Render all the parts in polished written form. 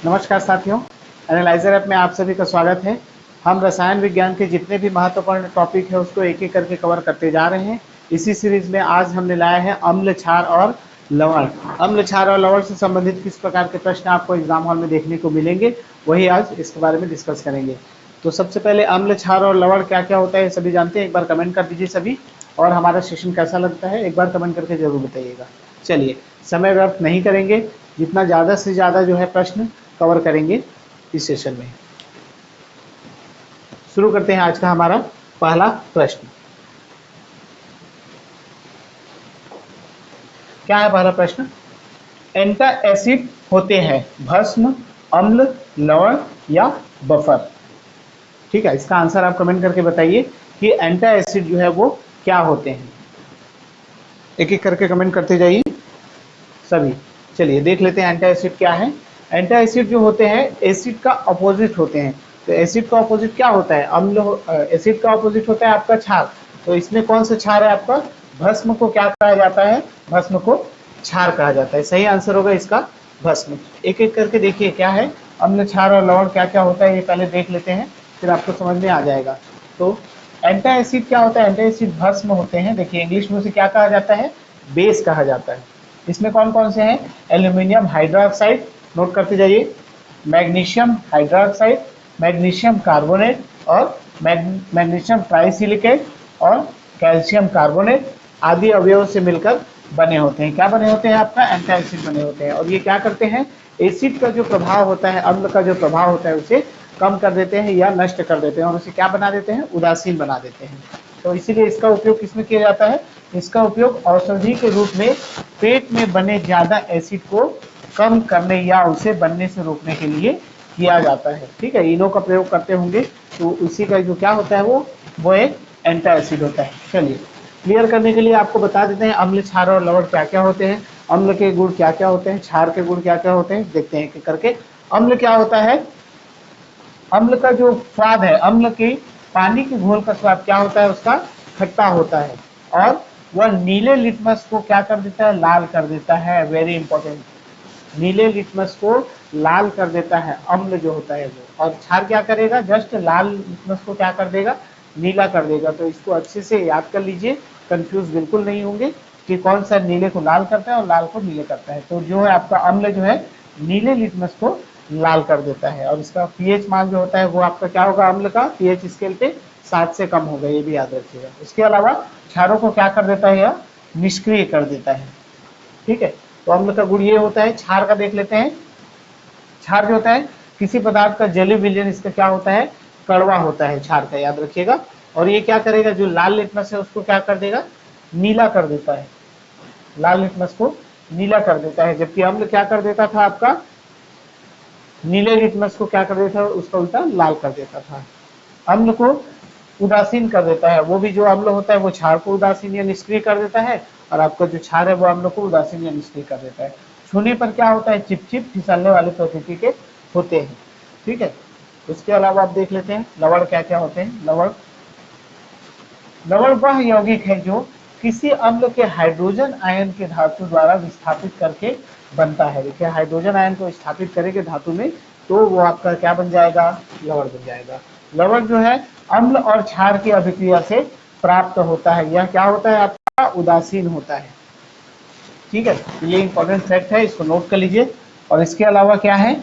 नमस्कार साथियों, analyser app में आप सभी का स्वागत है। हम रसायन विज्ञान के जितने भी महत्वपूर्ण टॉपिक है उसको एक एक करके कवर करते जा रहे हैं। इसी सीरीज में आज हमने लाया है अम्ल, क्षार और लवण। अम्ल, क्षार और लवण से संबंधित किस प्रकार के प्रश्न आपको एग्जाम हॉल में देखने को मिलेंगे, वही आज इसके बारे में डिस्कस करेंगे। तो सबसे पहले अम्ल, क्षार और लवण क्या क्या होता है सभी जानते हैं? एक बार कमेंट कर दीजिए सभी। और हमारा सेशन कैसा लगता है एक बार कमेंट करके जरूर बताइएगा। चलिए, समय व्यर्थ नहीं करेंगे, जितना ज़्यादा से ज़्यादा जो है प्रश्न कवर करेंगे इस सेशन में। शुरू करते हैं आज का हमारा पहला प्रश्न। क्या है पहला प्रश्न? एंटाएसिड होते हैं भस्म, अम्ल, लवण या बफर। ठीक है, इसका आंसर आप कमेंट करके बताइए कि एंटाएसिड जो है वो क्या होते हैं। एक एक करके कमेंट करते जाइए सभी। चलिए देख लेते हैं एंटाएसिड क्या है। एंटाएसिड जो होते हैं एसिड का अपोजिट होते हैं। तो एसिड का अपोजिट क्या होता है? अम्ल। एसिड का अपोजिट होता है आपका क्षार। तो इसमें कौन सा क्षार है आपका? भस्म को क्या कहा जाता है? भस्म को क्षार कहा जाता है। सही आंसर होगा इसका भस्म। एक एक करके देखिए क्या है अम्ल, क्षार और लवण क्या क्या होता है, ये पहले देख लेते हैं, फिर आपको समझ में आ जाएगा। तो एंटाएसिड क्या होता है? एंटाएसिड भस्म होते हैं। देखिए इंग्लिश में उसे क्या कहा जाता है? बेस कहा जाता है। इसमें कौन कौन से हैं? एल्यूमिनियम हाइड्रोक्साइड, नोट करते जाइए, मैग्नीशियम हाइड्रोक्साइड, मैग्नीशियम कार्बोनेट और मैग्नीशियम ट्राइसिलिकेट और कैल्शियम कार्बोनेट आदि अवयवों से मिलकर बने होते हैं। क्या बने होते हैं? आपका एंटाएसिड बने होते हैं। और ये क्या करते हैं? एसिड का जो प्रभाव होता है, अम्ल का जो प्रभाव होता है, उसे कम कर देते हैं या नष्ट कर देते हैं और उसे क्या बना देते हैं? उदासीन बना देते हैं। तो इसीलिए इसका उपयोग किसमें किया जाता है? इसका उपयोग औषधि के रूप में पेट में बने ज्यादा एसिड को कम करने या उसे बनने से रोकने के लिए किया जाता है। ठीक है, इनो का प्रयोग करते होंगे तो उसी का जो क्या होता है वो एक एंटाएसिड होता है। चलिए क्लियर करने के लिए आपको बता देते हैं अम्ल, क्षार और लवण क्या क्या होते हैं, अम्ल के गुण क्या क्या होते हैं, क्षार के गुण क्या क्या होते हैं। देखते हैं करके। अम्ल क्या होता है? अम्ल का जो स्वाद है, अम्ल के पानी के घोल का स्वाद क्या होता है? उसका खट्टा होता है और वह नीले लिटमस को क्या कर देता है? लाल कर देता है। वेरी इंपॉर्टेंट, नीले लिटमस को लाल कर देता है अम्ल जो होता है वो। और क्षार क्या करेगा? जस्ट लाल लिटमस को क्या कर देगा? नीला कर देगा। तो इसको अच्छे से याद कर लीजिए, कंफ्यूज बिल्कुल नहीं होंगे कि कौन सा नीले को लाल करता है और लाल को नीले करता है। तो जो है आपका अम्ल जो है नीले लिटमस को लाल कर देता है। और इसका पीएच मान जो होता है वो आपका क्या होगा? अम्ल का पीएच स्केल पे 7 से कम होगा, ये भी याद रखिएगा। इसके अलावा क्षारों को क्या कर देता है? या निष्क्रिय कर देता है। ठीक है, तो अम्ल का गुण ये होता है। क्षार का देख लेते हैं। क्षार जो होता है किसी पदार्थ का जलीय विलयन इसका क्या होता है? कड़वा होता है क्षार का, याद रखिएगा। और ये क्या करेगा? जो लाल लिटमस है उसको क्या कर देगा? नीला कर देता है। लाल लिटमस को नीला कर देता है, जबकि अम्ल क्या कर देता था? आपका नीले लिटमस को क्या कर देता था? उसका उल्टा लाल कर देता था। अम्ल को उदासीन कर देता है। वो भी जो अम्ल होता है वो क्षार को उदासीन या निष्क्रिय कर देता है और आपका जो क्षार है वो अम्ल को उदासीन या निष्क्रिय कर देता है। छूने पर क्या होता है? चिपचिप फिसलने वाले प्रकृति के होते हैं। ठीक है, उसके अलावा आप देख लेते हैं लवण क्या क्या होते हैं। लवण वह यौगिक है जो किसी अम्ल के हाइड्रोजन आयन के धातु द्वारा विस्थापित करके बनता है। देखिए हाइड्रोजन आयन को स्थापित करेंगे धातु में तो वो आपका क्या बन जाएगा? लवण बन जाएगा। लवण जो है अम्ल और क्षार की अभिक्रिया से प्राप्त होता है। यह क्या होता है? आपका उदासीन होता है। ठीक है, ये इंपॉर्टेंट फैक्ट है, इसको नोट कर लीजिए। और इसके अलावा क्या है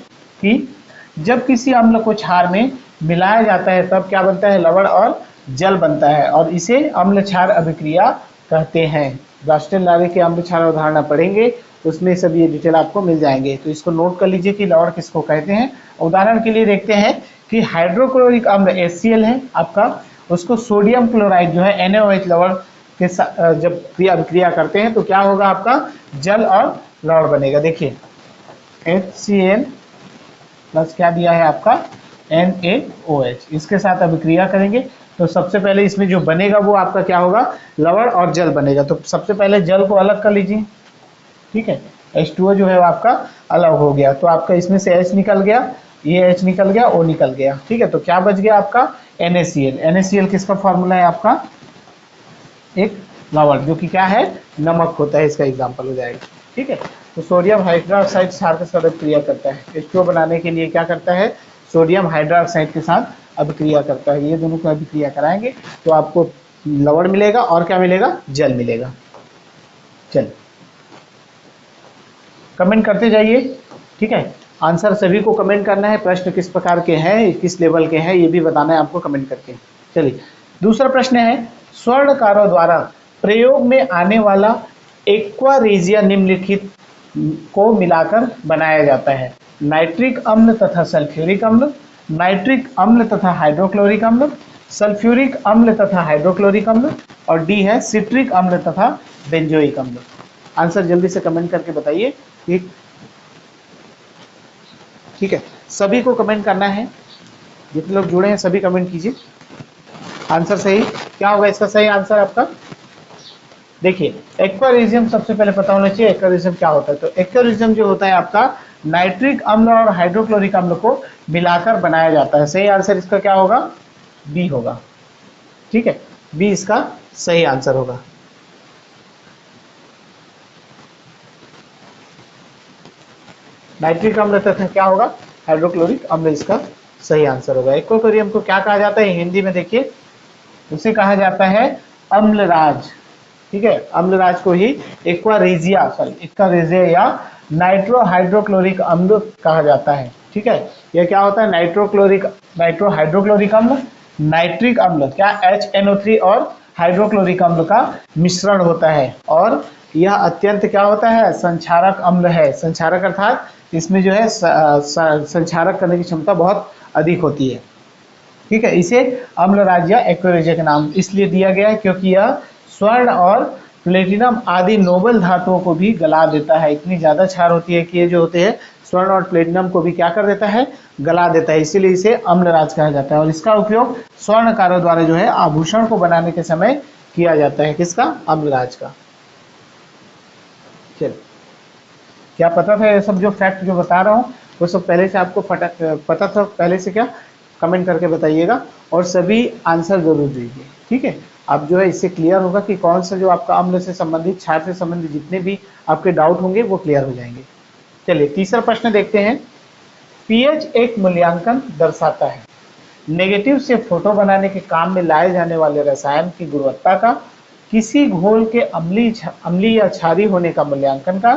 कि जब किसी अम्ल को क्षार में मिलाया जाता है तब क्या बनता है? लवण और जल बनता है और इसे अम्ल क्षार अभिक्रिया कहते हैं। राष्ट्रीय लावे के अम्ल क्षार अवधारणा पढ़ेंगे, उसमें सब ये डिटेल आपको मिल जाएंगे। तो इसको नोट कर लीजिए कि लवण किसको कहते हैं। उदाहरण के लिए देखते हैं कि हाइड्रोक्लोरिक अम्ल HCl है आपका, उसको सोडियम क्लोराइड जो है NaOH लवण के साथ जब अभिक्रिया करते हैं तो क्या होगा? आपका जल और लवण बनेगा। देखिए HCl प्लस क्या दिया है आपका? NaOH, इसके साथ अभिक्रिया करेंगे तो सबसे पहले इसमें जो बनेगा वो आपका क्या होगा? लवण और जल बनेगा। तो सबसे पहले जल को अलग कर लीजिए। ठीक है, H2O जो है आपका अलग हो गया तो आपका इसमें से H निकल गया, ये H निकल गया, O निकल गया। ठीक है, तो क्या बच गया आपका? NaCl। NaCl किसका फॉर्मूला है? आपका एक लवण जो कि क्या है? नमक होता है, इसका एग्जाम्पल हो जाएगा। ठीक है। तो सोडियम हाइड्रोक्साइड क्षार के साथ अभिक्रिया करता है, H2O बनाने के लिए क्या करता है, सोडियम हाइड्रोक्साइड के साथ अभिक्रिया करता है। ये दोनों को अभिक्रिया कराएंगे तो आपको लवण मिलेगा और क्या मिलेगा, जल मिलेगा। चल कमेंट करते जाइए, ठीक है। आंसर सभी को कमेंट करना है, प्रश्न किस प्रकार के हैं, किस लेवल के हैं, ये भी बताना है आपको कमेंट करके। चलिए दूसरा प्रश्न है, स्वर्णकारों द्वारा प्रयोग में आने वाला एक्वा रेजिया निम्नलिखित को मिलाकर बनाया जाता है, नाइट्रिक अम्ल तथा सल्फ्यूरिक अम्ल, नाइट्रिक अम्ल तथा हाइड्रोक्लोरिक अम्ल, सल्फ्यूरिक अम्ल तथा हाइड्रोक्लोरिक अम्ल, और डी है सिट्रिक अम्ल तथा बेंजोइक अम्ल। आंसर जल्दी से कमेंट करके बताइए, ठीक है। सभी को कमेंट करना है, जितने लोग जुड़े हैं सभी कमेंट कीजिए। आंसर सही क्या होगा, इसका सही आंसर आपका, देखिए एक्वारिज्म सबसे पहले पता होना चाहिए एक्वारिज्म क्या होता है। तो एक्वारिज्म जो होता है आपका नाइट्रिक अम्ल और हाइड्रोक्लोरिक अम्ल को मिलाकर बनाया जाता है। सही आंसर इसका क्या होगा, बी होगा, ठीक है, बी इसका सही आंसर होगा। नाइट्रिक अम्ल तथा क्या होगा, हाइड्रोक्लोरिक अम्ल इसका सही आंसर होगा। एक्वाटोरियम को क्या कहा जाता है हिंदी में, देखिए उसे कहा जाता है अम्लराज, ठीक है। अम्लराज को ही एक्वारेजिया या नाइट्रो हाइड्रोक्लोरिक अम्ल कहा जाता है, ठीक है। यह क्या होता है, नाइट्रो हाइड्रोक्लोरिक अम्ल, नाइट्रिक अम्ल क्या HNO3 और हाइड्रोक्लोरिक अम्ल का मिश्रण होता है, और यह अत्यंत क्या होता है, संक्षारक अम्ल है। संक्षारक अर्थात इसमें जो है संक्षारक करने की क्षमता बहुत अधिक होती है, ठीक है। इसे अम्लराज या एक्वारेजिया का नाम इसलिए दिया गया है क्योंकि यह स्वर्ण और प्लेटिनम आदि नोबल धातुओं को भी गला देता है। इतनी ज्यादा क्षार होती है कि ये जो होते हैं स्वर्ण और प्लेटिनम को भी क्या कर देता है, गला देता है, इसीलिए इसे अम्लराज कहा जाता है। और इसका उपयोग स्वर्णकारों द्वारा जो है आभूषण को बनाने के समय किया जाता है, किसका, अम्लराज का। चलो क्या पता था ये सब जो फैक्ट जो बता रहा हूँ वो सब पहले से आपको पता था पहले से क्या, कमेंट करके बताइएगा, और सभी आंसर जरूर दीजिए, ठीक है। अब जो है इससे क्लियर होगा कि कौन सा जो आपका अम्ल से संबंधित क्षार से संबंधित जितने भी आपके डाउट होंगे वो क्लियर हो जाएंगे। चलिए तीसरा प्रश्न देखते हैं, पीएच एक मूल्यांकन दर्शाता है, नेगेटिव से फोटो बनाने के काम में लाए जाने वाले रसायन की गुणवत्ता का, किसी घोल के अम्लीय या क्षारीय होने का मूल्यांकन का,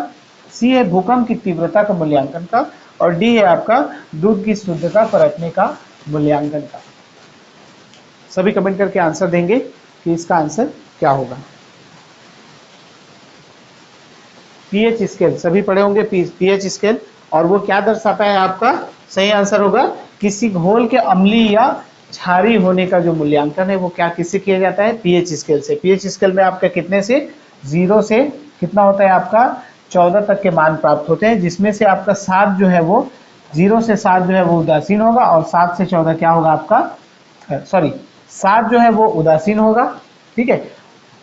सी है भूकंप की तीव्रता का मूल्यांकन का, और डी है आपका दूध की शुद्धता परखने का मूल्यांकन का। सभी कमेंट करके आंसर देंगे कि इसका आंसर क्या होगा। पीएच स्केल सभी पढ़े होंगे, पीएच स्केल, और वो क्या दर्शाता है, आपका सही आंसर होगा किसी घोल के अम्लीय या क्षारीय होने का जो मूल्यांकन है वो क्या किससे किया जाता है, पीएच स्केल से। पीएच स्केल में आपका कितने से 0 से कितना होता है आपका 14 तक के मान प्राप्त होते हैं, जिसमें से आपका 7 जो है वो 0 से 7 जो है वो उदासीन होगा, और 7 से 14 क्या होगा आपका, सॉरी 7 जो है वो उदासीन होगा, ठीक है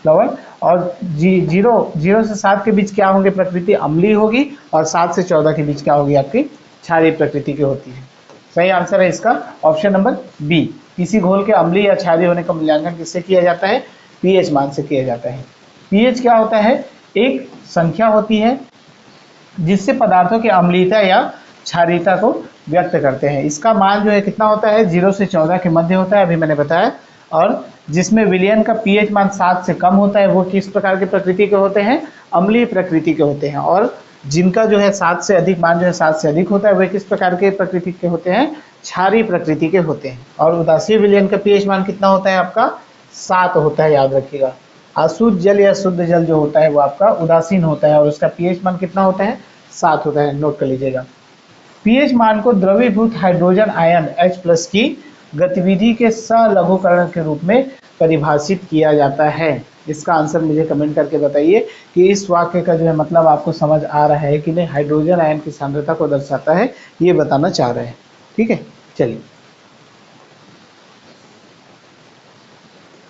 लवण, और 0 से 7 के बीच क्या होंगे, प्रकृति अम्लीय होगी, और 7 से 14 के बीच क्या होगी, आपकी क्षारीय प्रकृति की होती है। सही आंसर है इसका ऑप्शन नंबर बी, किसी घोल के अम्लीय या क्षारीय होने का मूल्यांकन किससे किया जाता है, पीएच मान से किया जाता है। पीएच क्या होता है, एक संख्या होती है जिससे पदार्थों की अम्लीयता या क्षारीयता को व्यक्त करते हैं। इसका मान जो है कितना होता है, 0 से 14 के मध्य होता है, अभी मैंने बताया, और जिसमें विलयन का पीएच मान 7 से कम होता है वो किस प्रकार की प्रकृति के होते हैं, अम्लीय प्रकृति के होते हैं, और जिनका जो है 7 से अधिक मान जो है 7 से अधिक होता है वे किस प्रकार के प्रकृति के होते हैं, क्षारीय प्रकृति के होते हैं। और उदासीय विलयन का पीएच मान कितना होता है, आपका 7 होता है, याद रखिएगा। अशुद्ध जल या शुद्ध जल जो होता है वो आपका उदासीन होता है, और उसका पीएच मान कितना होता है, 7 होता है, नोट कर लीजिएगा। पीएच मान को द्रवीभूत हाइड्रोजन आयन H+ की गतिविधि के सहलघुकरण के रूप में परिभाषित किया जाता है। इसका आंसर मुझे कमेंट करके बताइए कि इस वाक्य का जो है मतलब आपको समझ आ रहा है कि नहीं, हाइड्रोजन आयन की सांद्रता को दर्शाता है, ये बताना चाह रहे हैं, ठीक है। चलिए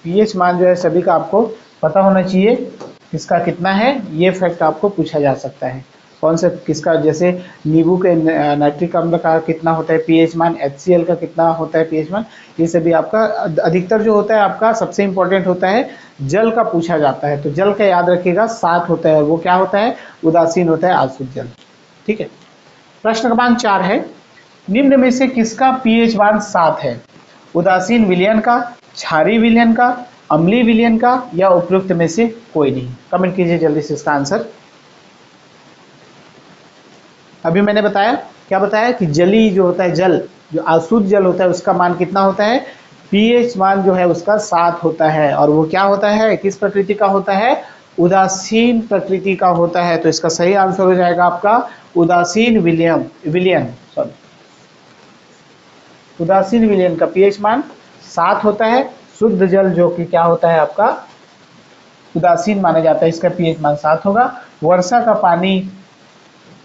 पीएच मान जो है सभी का आपको पता होना चाहिए, इसका कितना है, ये फैक्ट आपको पूछा जा सकता है। कौन सा किसका, जैसे नींबू के नाइट्रिक अम्ल का कितना होता है पीएच मान, HCl का कितना होता है पीएच मान, ये सभी आपका अधिकतर जो होता है आपका सबसे इंपॉर्टेंट होता है जल का पूछा जाता है। तो जल का याद रखिएगा 7 होता है, वो क्या होता है, उदासीन होता है आसुत जल। ठीक है। प्रश्न क्रमांक 4 है, निम्न में से किसका पीएच मान 7 है? उदासीन विलयन का, क्षारीय विलयन का, अम्लीय विलयन का, या उपयुक्त में से कोई नहीं? कमेंट कीजिए जल्दी से इसका आंसर। अभी मैंने बताया, क्या बताया कि जली जो होता है जल, जो आसुत जल होता है उसका मान कितना होता है, पीएच मान जो है उसका 7 होता है। और वो क्या होता है, किस प्रकृति का होता है, उदासीन प्रकृति का होता है। तो इसका सही आंसर हो जाएगा आपका उदासीन विलयन सॉरी उदासीन विलयन का पीएच मान 7 होता है। शुद्ध जल जो कि क्या होता है आपका उदासीन माना जाता है, इसका पीएच मान 7 होगा। वर्षा का पानी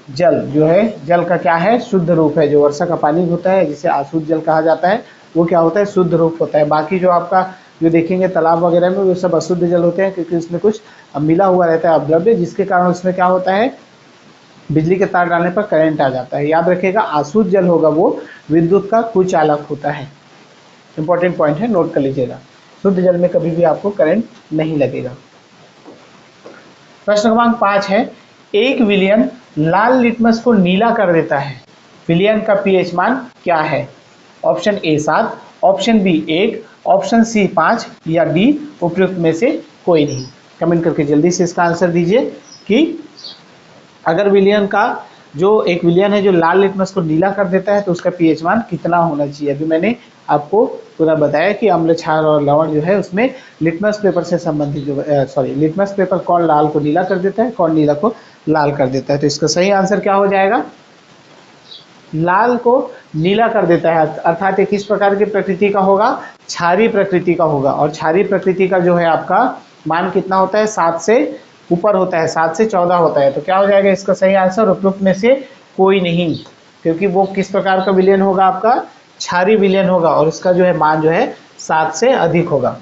जल जो है, जल का क्या है, शुद्ध रूप है। जो वर्षा का पानी होता है जिसे आसुत जल कहा जाता है, वो क्या होता है, शुद्ध रूप होता है। बाकी जो आपका जो देखेंगे तालाब वगैरह में वो सब अशुद्ध जल होते हैं, क्योंकि उसमें कुछ मिला हुआ रहता है अद्रव्य, जिसके कारण उसमें क्या होता है, बिजली के तार डालने पर करंट आ जाता है। याद रखिएगा आसुत जल होगा वो विद्युत का कुचालक होता है। इंपॉर्टेंट पॉइंट है, नोट कर लीजिएगा। शुद्ध जल में कभी भी आपको करंट नहीं लगेगा। प्रश्न क्रमांक 5 है, एक विलयन लाल लिटमस को नीला कर देता है, विलयन का पीएच मान क्या है? Option A 7, option B 1, option C 5, या डी उपयुक्त में से कोई नहीं? कमेंट करके जल्दी से इसका आंसर दीजिए कि अगर विलयन का जो एक विलयन है जो लाल लिटमस को नीला कर देता है तो उसका पीएच मान कितना होना चाहिए? अभी मैंने आपको पूरा बताया कि अम्ल, क्षार और लवण जो है उसमें लिटमस पेपर से संबंधित जो लिटमस पेपर कौन लाल को नीला कर देता है, कौन नीला को लाल कर देता है। तो इसका सही आंसर क्या हो जाएगा, लाल को नीला कर देता है। अर्थात ये किस प्रकार की प्रकृति का होगा, क्षारीय प्रकृति का होगा। और क्षारीय प्रकृति का जो है आपका मान कितना होता है, 7 से ऊपर होता है, 7 से 14 होता है। तो क्या हो जाएगा इसका सही आंसर, उपयुक्त में से कोई नहीं, क्योंकि वो किस प्रकार का विलयन होगा, आपका क्षारीय विलयन होगा, और इसका जो है मान जो है 7 से अधिक होगा।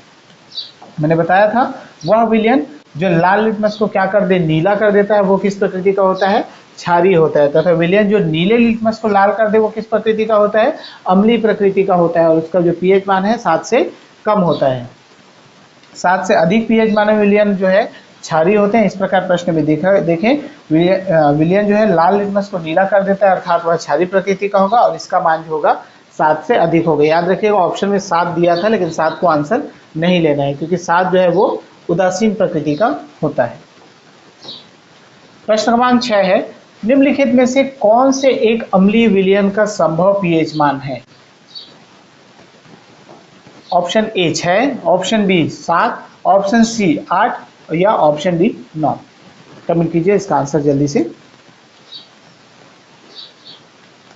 मैंने बताया था वह विलयन जो लाल लिटमस को क्या कर दे, नीला कर देता है, वो किस प्रकृति का होता है, क्षारीय होता है। तथा विलयन जो नीले लिटमस को लाल कर दे वो किस प्रकृति का होता है, अम्लीय प्रकृति का होता है, और उसका जो पीएच मान है 7 से कम होता है। 7 से अधिक पीएच मान विलयन जो है क्षारीय होते हैं। इस प्रकार प्रश्न में देखें विलयन जो है लाल लिटमस को नीला कर देता है, अर्थात वह क्षारीय प्रकृति का होगा, और इसका मान जो होगा 7 से अधिक होगा। याद रखिएगा ऑप्शन में 7 दिया था, लेकिन 7 को आंसर नहीं लेना है, क्योंकि 7 जो है वो उदासीन प्रकृति का होता है। प्रश्न क्रमांक 6 है, निम्नलिखित में से कौन से एक अम्लीय विलयन का संभव पीएच मान है? Option A 6, option B 7, option C 8, या ऑप्शन डी 9? कमेंट कीजिए इसका आंसर जल्दी से।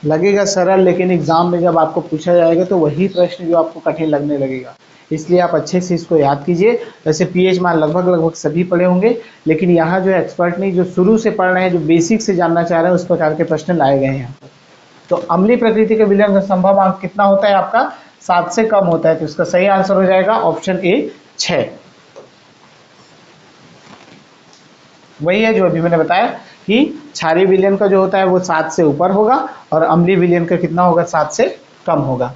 लगेगा सरल, लेकिन एग्जाम में जब आपको पूछा जाएगा तो वही प्रश्न जो आपको कठिन लगने लगेगा, इसलिए आप अच्छे से इसको याद कीजिए। वैसे पीएच मान लगभग सभी पढ़े होंगे, लेकिन यहाँ जो एक्सपर्ट नहीं, जो शुरू से पढ़ रहे हैं, जो बेसिक से जानना चाह रहे हैं, उस प्रकार के प्रश्न लाए गए हैं यहाँ पर। तो अम्लीय प्रकृति के विलयन का संभव अंक कितना होता है आपका, 7 से कम होता है। तो इसका सही आंसर हो जाएगा ऑप्शन ए 6। वही है जो अभी मैंने बताया कि क्षारीय विलयन का जो होता है वो 7 से ऊपर होगा, और अम्लीय विलयन का कितना होगा, 7 से कम होगा।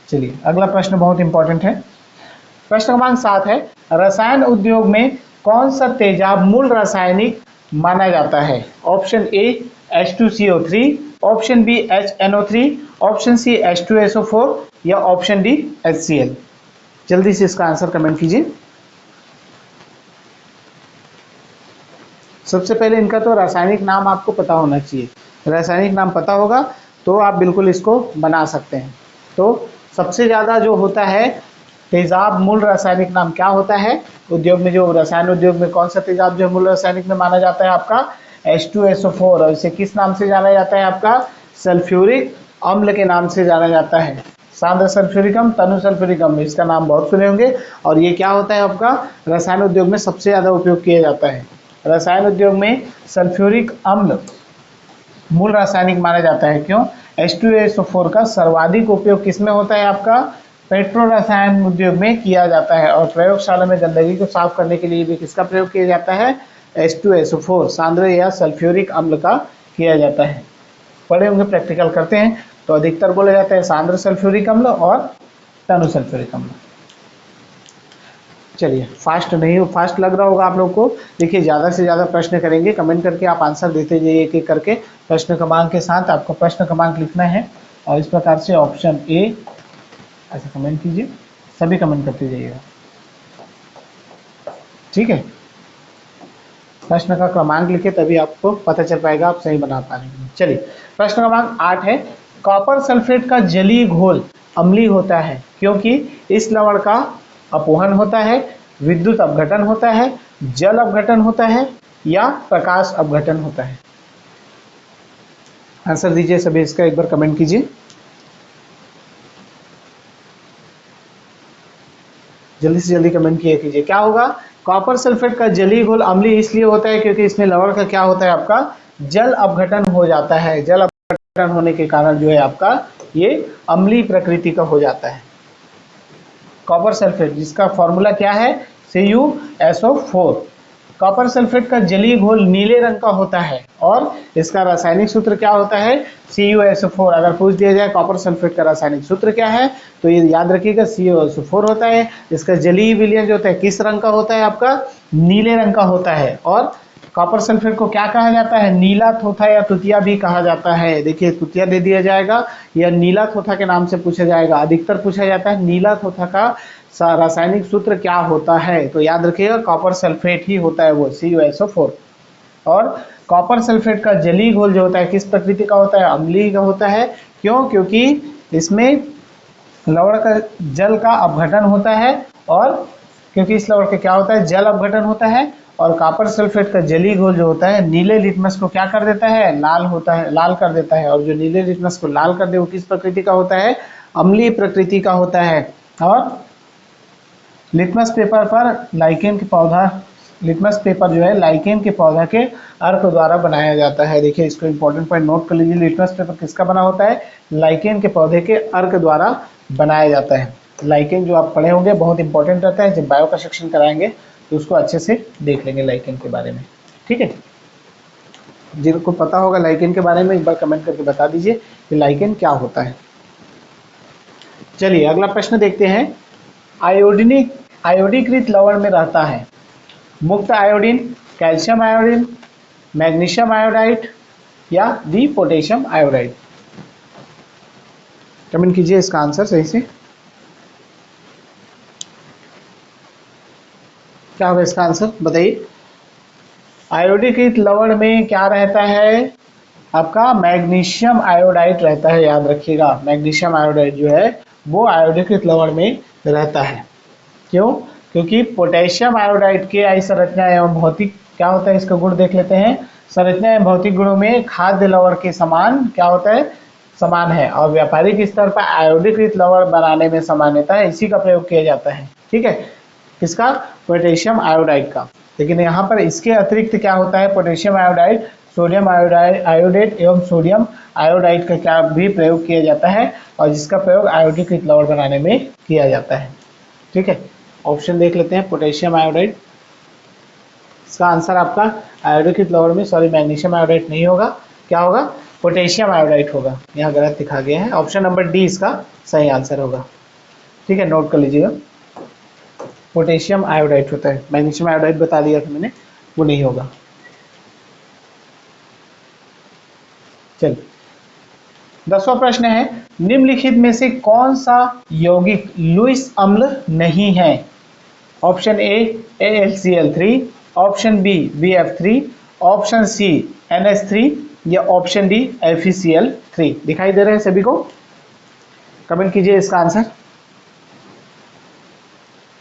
चलिए अगला प्रश्न बहुत इंपॉर्टेंट है। प्रश्न क्रमांक 7 है, रसायन उद्योग में कौन सा तेजाब मूल रासायनिक माना जाता है? Option A H2CO3, option B HNO3, option C H2SO4, या ऑप्शन डी HCl? जल्दी से इसका आंसर कमेंट कीजिए। सबसे पहले इनका तो रासायनिक नाम आपको पता होना चाहिए। रासायनिक नाम पता होगा तो आप बिल्कुल इसको बना सकते हैं। तो सबसे ज़्यादा जो होता है तेजाब मूल रासायनिक नाम क्या होता है उद्योग में, जो रसायन उद्योग में कौन सा तेजाब जो मूल रासायनिक में माना जाता है आपका H2SO4, और इसे किस नाम से जाना जाता है आपका सल्फ्यूरिक अम्ल के नाम से जाना जाता है। सांद्र सल्फ्यूरिक अम्ल, तनु सल्फ्यूरिक अम्ल, इसका नाम बहुत सुने होंगे। और ये क्या होता है आपका रसायन उद्योग में सबसे ज़्यादा उपयोग किया जाता है। रसायन उद्योग में सल्फ्यूरिक अम्ल मूल रासायनिक माना जाता है। क्यों? H2SO4 का सर्वाधिक उपयोग किसमें होता है आपका पेट्रो रसायन उद्योग में किया जाता है, और प्रयोगशाला में गंदगी को साफ करने के लिए भी किसका प्रयोग किया जाता है H2SO4 सांद्र या सल्फ्यूरिक अम्ल का किया जाता है। पढ़े होंगे, प्रैक्टिकल करते हैं तो अधिकतर बोला जाता है सांद्र सल्फ्यूरिक अम्ल और तनु सल्फ्यूरिक अम्ल। चलिए, फास्ट नहीं हो, फास्ट लग रहा होगा आप लोग को। देखिए, ज़्यादा से ज़्यादा प्रश्न करेंगे, कमेंट करके आप आंसर देते जाइए एक एक करके। प्रश्न क्रमांक के साथ आपको प्रश्न क्रमांक लिखना है और इस प्रकार से ऑप्शन ए ऐसे कमेंट कीजिए, सभी कमेंट करते जाइएगा, ठीक है। प्रश्न का क्रमांक लिखे तभी आपको पता चल पाएगा आप सही बना पा रहे हैं। चलिए, प्रश्न क्रमांक 8 है, कॉपर सल्फेट का जलीय घोल अम्लीय होता है क्योंकि इस लवण का अपवहन होता है, विद्युत अपघटन होता है, जल अपघटन होता है या प्रकाश अपघटन होता है। आंसर दीजिए सभी, इसका एक बार कमेंट कीजिए, जल्दी से जल्दी कमेंट किया कीजिए। क्या होगा? कॉपर सल्फेट का जलीय घोल अम्लीय इसलिए होता है क्योंकि इसमें लवण का क्या होता है, आपका जल अपघटन हो जाता है। जल अपघटन होने के कारण जो है आपका ये अम्लीय प्रकृति का हो जाता है। कॉपर सल्फेट जिसका फॉर्मूला क्या है, CuSO4। कॉपर सल्फेट का जलीय घोल नीले रंग का होता है और इसका रासायनिक सूत्र क्या होता है, CuSO4। अगर पूछ दिया जाए कॉपर सल्फेट का रासायनिक सूत्र क्या है तो ये याद रखिएगा CuSO4 होता है। इसका जलीय विलयन जो होता है किस रंग का होता है, आपका नीले रंग का होता है। और कॉपर सल्फेट को क्या कहा जाता है, नीला थोथा या तुतिया भी कहा जाता है। देखिए, तुतिया दे दिया जाएगा या नीला थोथा के नाम से पूछा जाएगा। अधिकतर पूछा जाता है नीला थोथा का रासायनिक सूत्र क्या होता है, तो याद रखिएगा कॉपर सल्फेट ही होता है वो, CuSO4। और कॉपर सल्फेट का जलीय घोल जो होता है किस प्रकृति का होता है, अम्लीय का होता है। क्यों? क्योंकि इसमें लवण का जल का अपघटन होता है और क्योंकि इस लवण का क्या होता है, जल अपघटन होता है। और कॉपर सल्फेट का जलीय घोल जो होता है नीले लिटमस को क्या कर देता है, लाल होता है, लाल कर देता है। और जो नीले लिटमस को लाल कर दे वो किस प्रकृति का होता है, अम्लीय प्रकृति का होता है। और लिटमस पेपर पर लाइकेन के पौधा, लिटमस पेपर जो है लाइकेन के पौधा के अर्क द्वारा बनाया जाता है। देखिए, इसको इंपॉर्टेंट पॉइंट नोट कर लीजिए, लिटमस पेपर किसका बना होता है, लाइकेन के पौधे के अर्क द्वारा बनाया जाता है। लाइकेन जो आप पढ़े होंगे बहुत इंपॉर्टेंट रहता है, जब बायो का सेक्शन कराएंगे तो उसको अच्छे से देख लेंगे लाइकेन के बारे में, ठीक है। जिनको पता होगा लाइकेन के बारे में एक बार कमेंट करके बता दीजिए कि लाइकेन क्या होता है। चलिए, अगला प्रश्न देखते हैं। आयोडीकृत लवण में रहता है मुक्त iodine, calcium iodine, magnesium iodide या डी पोटेशियम आयोडाइड। कमेंट कीजिए इसका आंसर सही से, क्या होगा इसका आंसर बताइए। आयोडीकृत लवण में क्या रहता है, आपका मैग्नीशियम आयोडाइड रहता है। याद रखिएगा, मैग्नीशियम आयोडाइड जो है वो आयोडीकृत लवण में रहता है। क्यों? क्योंकि पोटेशियम आयोडाइड के आई संरचना एवं भौतिक क्या होता है, इसका गुण देख लेते हैं। संरचना एवं भौतिक गुणों में खाद्य लवण के समान क्या होता है, समान है। और व्यापारिक स्तर पर आयोडीकृत लवण बनाने में सामान्यतः है, इसी का प्रयोग किया जाता है, ठीक है, किसका, पोटेशियम आयोडाइड का। लेकिन यहाँ पर इसके अतिरिक्त क्या होता है, पोटेशियम आयोडाइड, सोडियम आयोडेट एवं सोडियम आयोडाइड का क्या भी प्रयोग किया जाता है और जिसका प्रयोग आयोडीकृत लवण बनाने में किया जाता है, ठीक है। ऑप्शन देख लेते हैं, पोटेशियम आयोडाइड, इसका आंसर आपका आयोडीकृत लवण में, सॉरी मैग्नीशियम आयोडाइड नहीं होगा, क्या होगा, पोटेशियम आयोडाइड होगा। यहाँ गलत दिखा गया है, ऑप्शन नंबर डी इसका सही आंसर होगा, ठीक है, नोट कर लीजिएगा। पोटेशियम आयोडाइड होता है, मैग्नीशियम आयोडाइड बता दिया था मैंने, वो नहीं होगा। चलिए, 10वां प्रश्न है, निम्नलिखित में से कौन सा यौगिक लुईस अम्ल नहीं है। Option A AlCl3, option B BF3, option C NH3 या ऑप्शन डी FeCl3। दिखाई दे रहे हैं सभी को, कमेंट कीजिए इसका आंसर।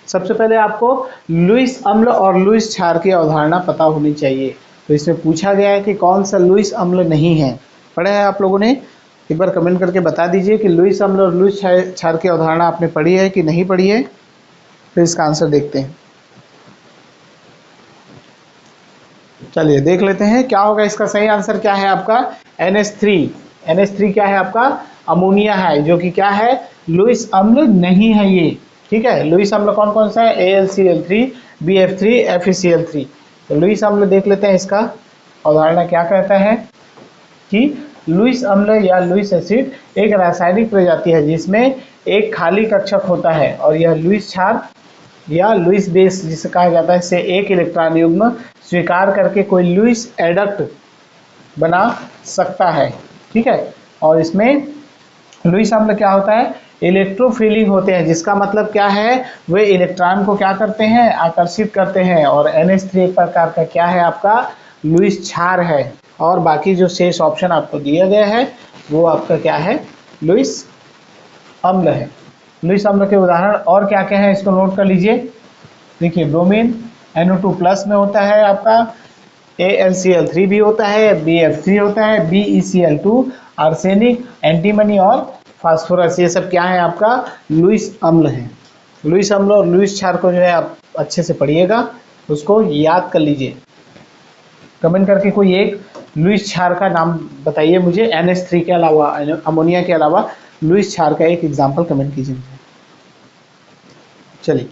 सबसे पहले आपको लुईस अम्ल और लुईस क्षार की अवधारणा पता होनी चाहिए। तो इसमें पूछा गया है कि कौन सा लुईस अम्ल नहीं है, पढ़ा है आप लोगों ने, एक बार कमेंट करके बता दीजिए कि लुईस अम्ल और लुईस क्षार की अवधारणा आपने पढ़ी है कि नहीं पढ़ी है। फिर इसका आंसर देखते हैं। चलिए देख लेते हैं क्या होगा इसका सही आंसर, क्या है आपका NH3। NH3 क्या है आपका, अमोनिया है, जो कि क्या है, लुईस अम्ल नहीं है ये, ठीक है। लुईस अम्ल कौन कौन सा है, AlCl3, BF3, FeCl3। तो लुईस अम्ल देख लेते हैं, इसका अवधारणा क्या कहता है कि लुईस अम्ल या लुईस एसिड एक रासायनिक प्रजाति है जिसमें एक खाली कक्षक होता है और यह लुईस क्षार या लुईस बेस जिसे कहा जाता है से एक इलेक्ट्रॉन युग्म स्वीकार करके कोई लुईस एडक्ट बना सकता है। ठीक है, और इसमें लुईस अम्ल क्या होता है, इलेक्ट्रोफिलिंग होते हैं, जिसका मतलब क्या है, वे इलेक्ट्रॉन को क्या करते हैं, आकर्षित करते हैं। और NH3 एक प्रकार का क्या है आपका लुईस क्षार है, और बाकी जो शेष ऑप्शन आपको दिया गया है वो आपका क्या है, लुईस अम्ल है। लुईस अम्ल के उदाहरण और क्या क्या है इसको नोट कर लीजिए। देखिए ब्रोमीन NO2+ में होता है आपका, AlCl3 भी होता है, BF3 होता है, BeCl2, आर्सेनिक, एंटीमनी और फास्फोरस, ये सब क्या है आपका लुईस अम्ल है। लुईस अम्ल और लुईस क्षार को जो है आप अच्छे से पढ़िएगा, उसको याद कर लीजिए। कमेंट करके कोई एक लुईस क्षार का नाम बताइए मुझे, NH3 के अलावा, अमोनिया के अलावा लुईस क्षार का एक एग्जाम्पल कमेंट कीजिए। चलिए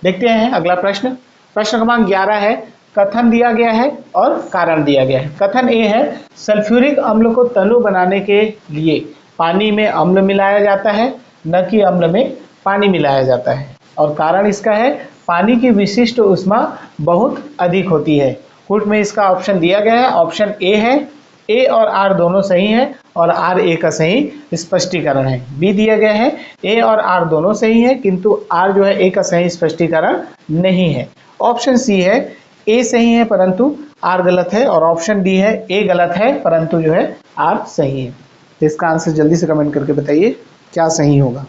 देखते हैं अगला प्रश्न। प्रश्न क्रमांक 11 है, कथन दिया गया है और कारण दिया गया है। कथन ए है, सल्फ्यूरिक अम्ल को तनु बनाने के लिए पानी में अम्ल मिलाया जाता है, न कि अम्ल में पानी मिलाया जाता है। और कारण इसका है, पानी की विशिष्ट ऊष्मा बहुत अधिक होती है। कुट में इसका ऑप्शन दिया गया है, ऑप्शन ए है, ए और आर दोनों सही है और आर ए का सही स्पष्टीकरण है। बी दिया गया है, ए और आर दोनों सही है किंतु आर जो है ए का सही स्पष्टीकरण नहीं है। ऑप्शन सी है, ए सही है परंतु आर गलत है, और ऑप्शन डी है, ए गलत है परंतु जो है आर सही है। तो इसका आंसर जल्दी से कमेंट करके बताइए क्या सही होगा,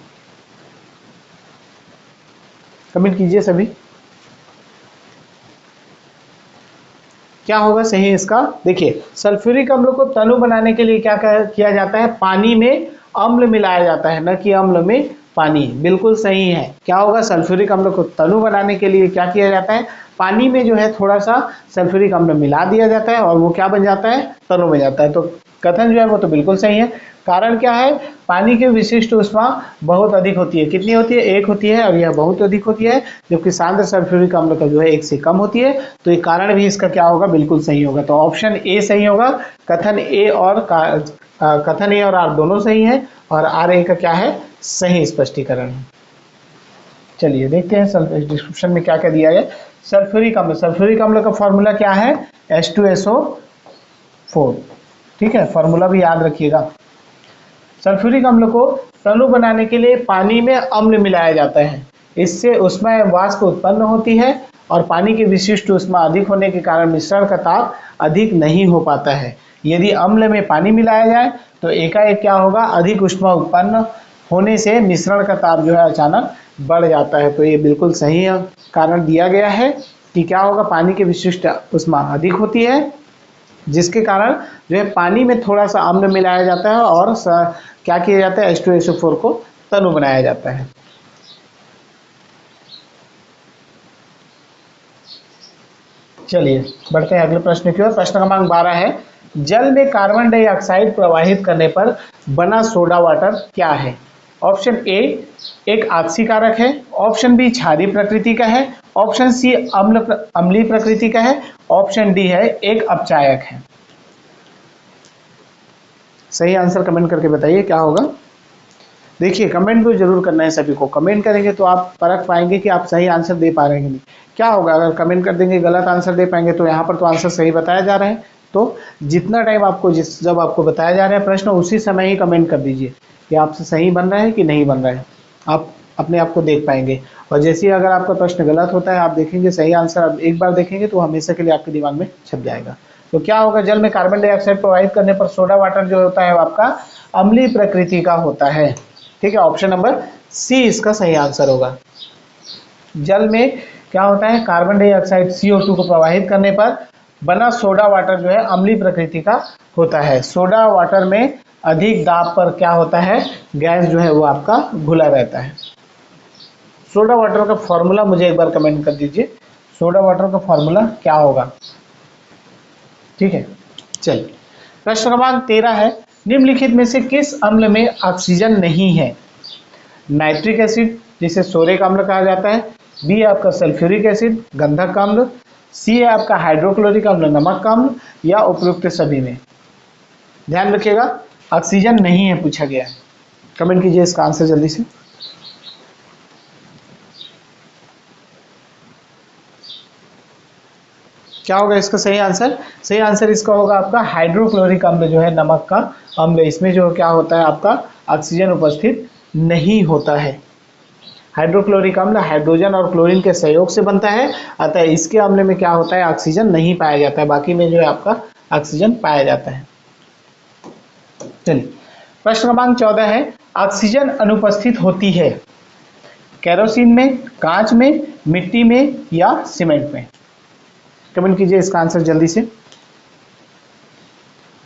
कमेंट कीजिए सभी, क्या होगा सही इसका। देखिए सल्फ्यूरिक अम्ल को तनु बनाने के लिए क्या किया जाता है, पानी में अम्ल मिलाया जाता है, न कि अम्ल में पानी। बिल्कुल सही है, क्या होगा, सल्फ्यूरिक अम्ल को तनु बनाने के लिए क्या किया जाता है, पानी में जो है थोड़ा सा सल्फ्यूरिक अम्ल मिला दिया जाता है और वो क्या बन जाता है, तनु बन जाता है। तो कथन जो है वो तो बिल्कुल सही है। कारण क्या है, पानी की विशिष्ट ऊष्मा बहुत अधिक होती है। कितनी होती है, 1 होती है, और यह बहुत अधिक होती है, जबकि सांद्र सल्फ्यूरिक अम्ल का जो है 1 से कम होती है। तो ये कारण भी इसका क्या होगा, बिल्कुल सही होगा। तो ऑप्शन ए सही होगा। कथन ए और आर दोनों सही है और आर ए का क्या है, सही स्पष्टीकरण है। चलिए देखते हैं डिस्क्रिप्शन में क्या क्या दिया है। सल्फ्यूरिक अम्ल, सल्फ्यूरिक अम्ल का फॉर्मूला क्या है, H2SO4। ठीक है, फॉर्मूला भी याद रखिएगा। सल्फ्यूरिक अम्ल को तनु बनाने के लिए पानी में अम्ल मिलाया जाता है, इससे ऊष्मा एवं वाष्प उत्पन्न होती है और पानी की विशिष्ट ऊष्मा अधिक होने के कारण मिश्रण का ताप अधिक नहीं हो पाता है। यदि अम्ल में पानी मिलाया जाए तो एकाएक क्या होगा, अधिक ऊष्मा उत्पन्न होने से मिश्रण का ताप जो है अचानक बढ़ जाता है। तो ये बिल्कुल सही कारण दिया गया है कि क्या होगा, पानी की विशिष्ट ऊष्मा अधिक होती है जिसके कारण जो है पानी में थोड़ा सा अम्ल मिलाया जाता है और क्या किया जाता है, H2SO4 को तनु बनाया जाता है। चलिए बढ़ते हैं अगले प्रश्न की ओर। प्रश्न क्रमांक 12 है, जल में कार्बन डाइऑक्साइड प्रवाहित करने पर बना सोडा वाटर क्या है। ऑप्शन ए एक आक्सीकारक है, ऑप्शन बी क्षारीय प्रकृति का है, ऑप्शन सी अम्लीय प्रकृति का है, ऑप्शन डी है एक अपचायक है। सही आंसर कमेंट करके बताइए क्या होगा। देखिए कमेंट भी जरूर करना है सभी को, कमेंट करेंगे तो आप परख पाएंगे कि आप सही आंसर दे पा रहे हैं कि नहीं। क्या होगा अगर कमेंट कर देंगे गलत आंसर दे पाएंगे, तो यहाँ पर तो आंसर सही बताया जा रहा है, तो जितना टाइम आपको जब आपको बताया जा रहा है प्रश्न, उसी समय ही कमेंट कर दीजिए कि आपसे सही बन रहा है कि नहीं बन रहा है। आप अपने आप को देख पाएंगे। और जैसे ही अगर आपका प्रश्न गलत होता है, आप देखेंगे सही आंसर आप एक बार देखेंगे तो हमेशा के लिए आपके दिमाग में छप जाएगा। तो क्या होगा, जल में कार्बन डाइऑक्साइड प्रवाहित करने पर सोडा वाटर जो होता है वो आपका अम्लीय प्रकृति का होता है। ठीक है, ऑप्शन नंबर सी इसका सही आंसर होगा। जल में क्या होता है, कार्बन डाइऑक्साइड CO2 को प्रवाहित करने पर बना सोडा वाटर जो है अम्लीय प्रकृति का होता है। सोडा वाटर में अधिक दाब पर क्या होता है, गैस जो है वो आपका घुला रहता है। सोडा वाटर का फॉर्मूला मुझे एक बार कमेंट कर दीजिए, सोडा वाटर का फॉर्मूला क्या होगा। ठीक है, चलिए प्रश्न क्रमांक 13 है, निम्नलिखित में से किस अम्ल में ऑक्सीजन नहीं है। नाइट्रिक एसिड जिसे सोरेक अम्ल कहा जाता है, बी आपका सल्फ्यूरिक एसिड गंधक अम्ल, सी है आपका हाइड्रोक्लोरिक अम्ल, नमक का अम्ल, या उपयुक्त सभी में। ध्यान रखिएगा, ऑक्सीजन नहीं है पूछा गया है। कमेंट कीजिए इसका आंसर जल्दी से। क्या होगा इसका सही आंसर? सही आंसर इसका होगा आपका हाइड्रोक्लोरिक अम्ल जो है, नमक का अम्ल, इसमें जो क्या होता है आपका ऑक्सीजन उपस्थित नहीं होता है। हाइड्रोक्लोरिक अम्ल हाइड्रोजन और क्लोरीन के सहयोग से बनता है, अतः इसके अम्ल में क्या होता है, ऑक्सीजन नहीं पाया जाता है, बाकी में जो है आपका ऑक्सीजन पाया जाता है। चलिए प्रश्न क्रमांक 14 है, ऑक्सीजन अनुपस्थित होती है केरोसिन में, कांच में, मिट्टी में या सीमेंट में। कमेंट कीजिए इसका आंसर जल्दी से।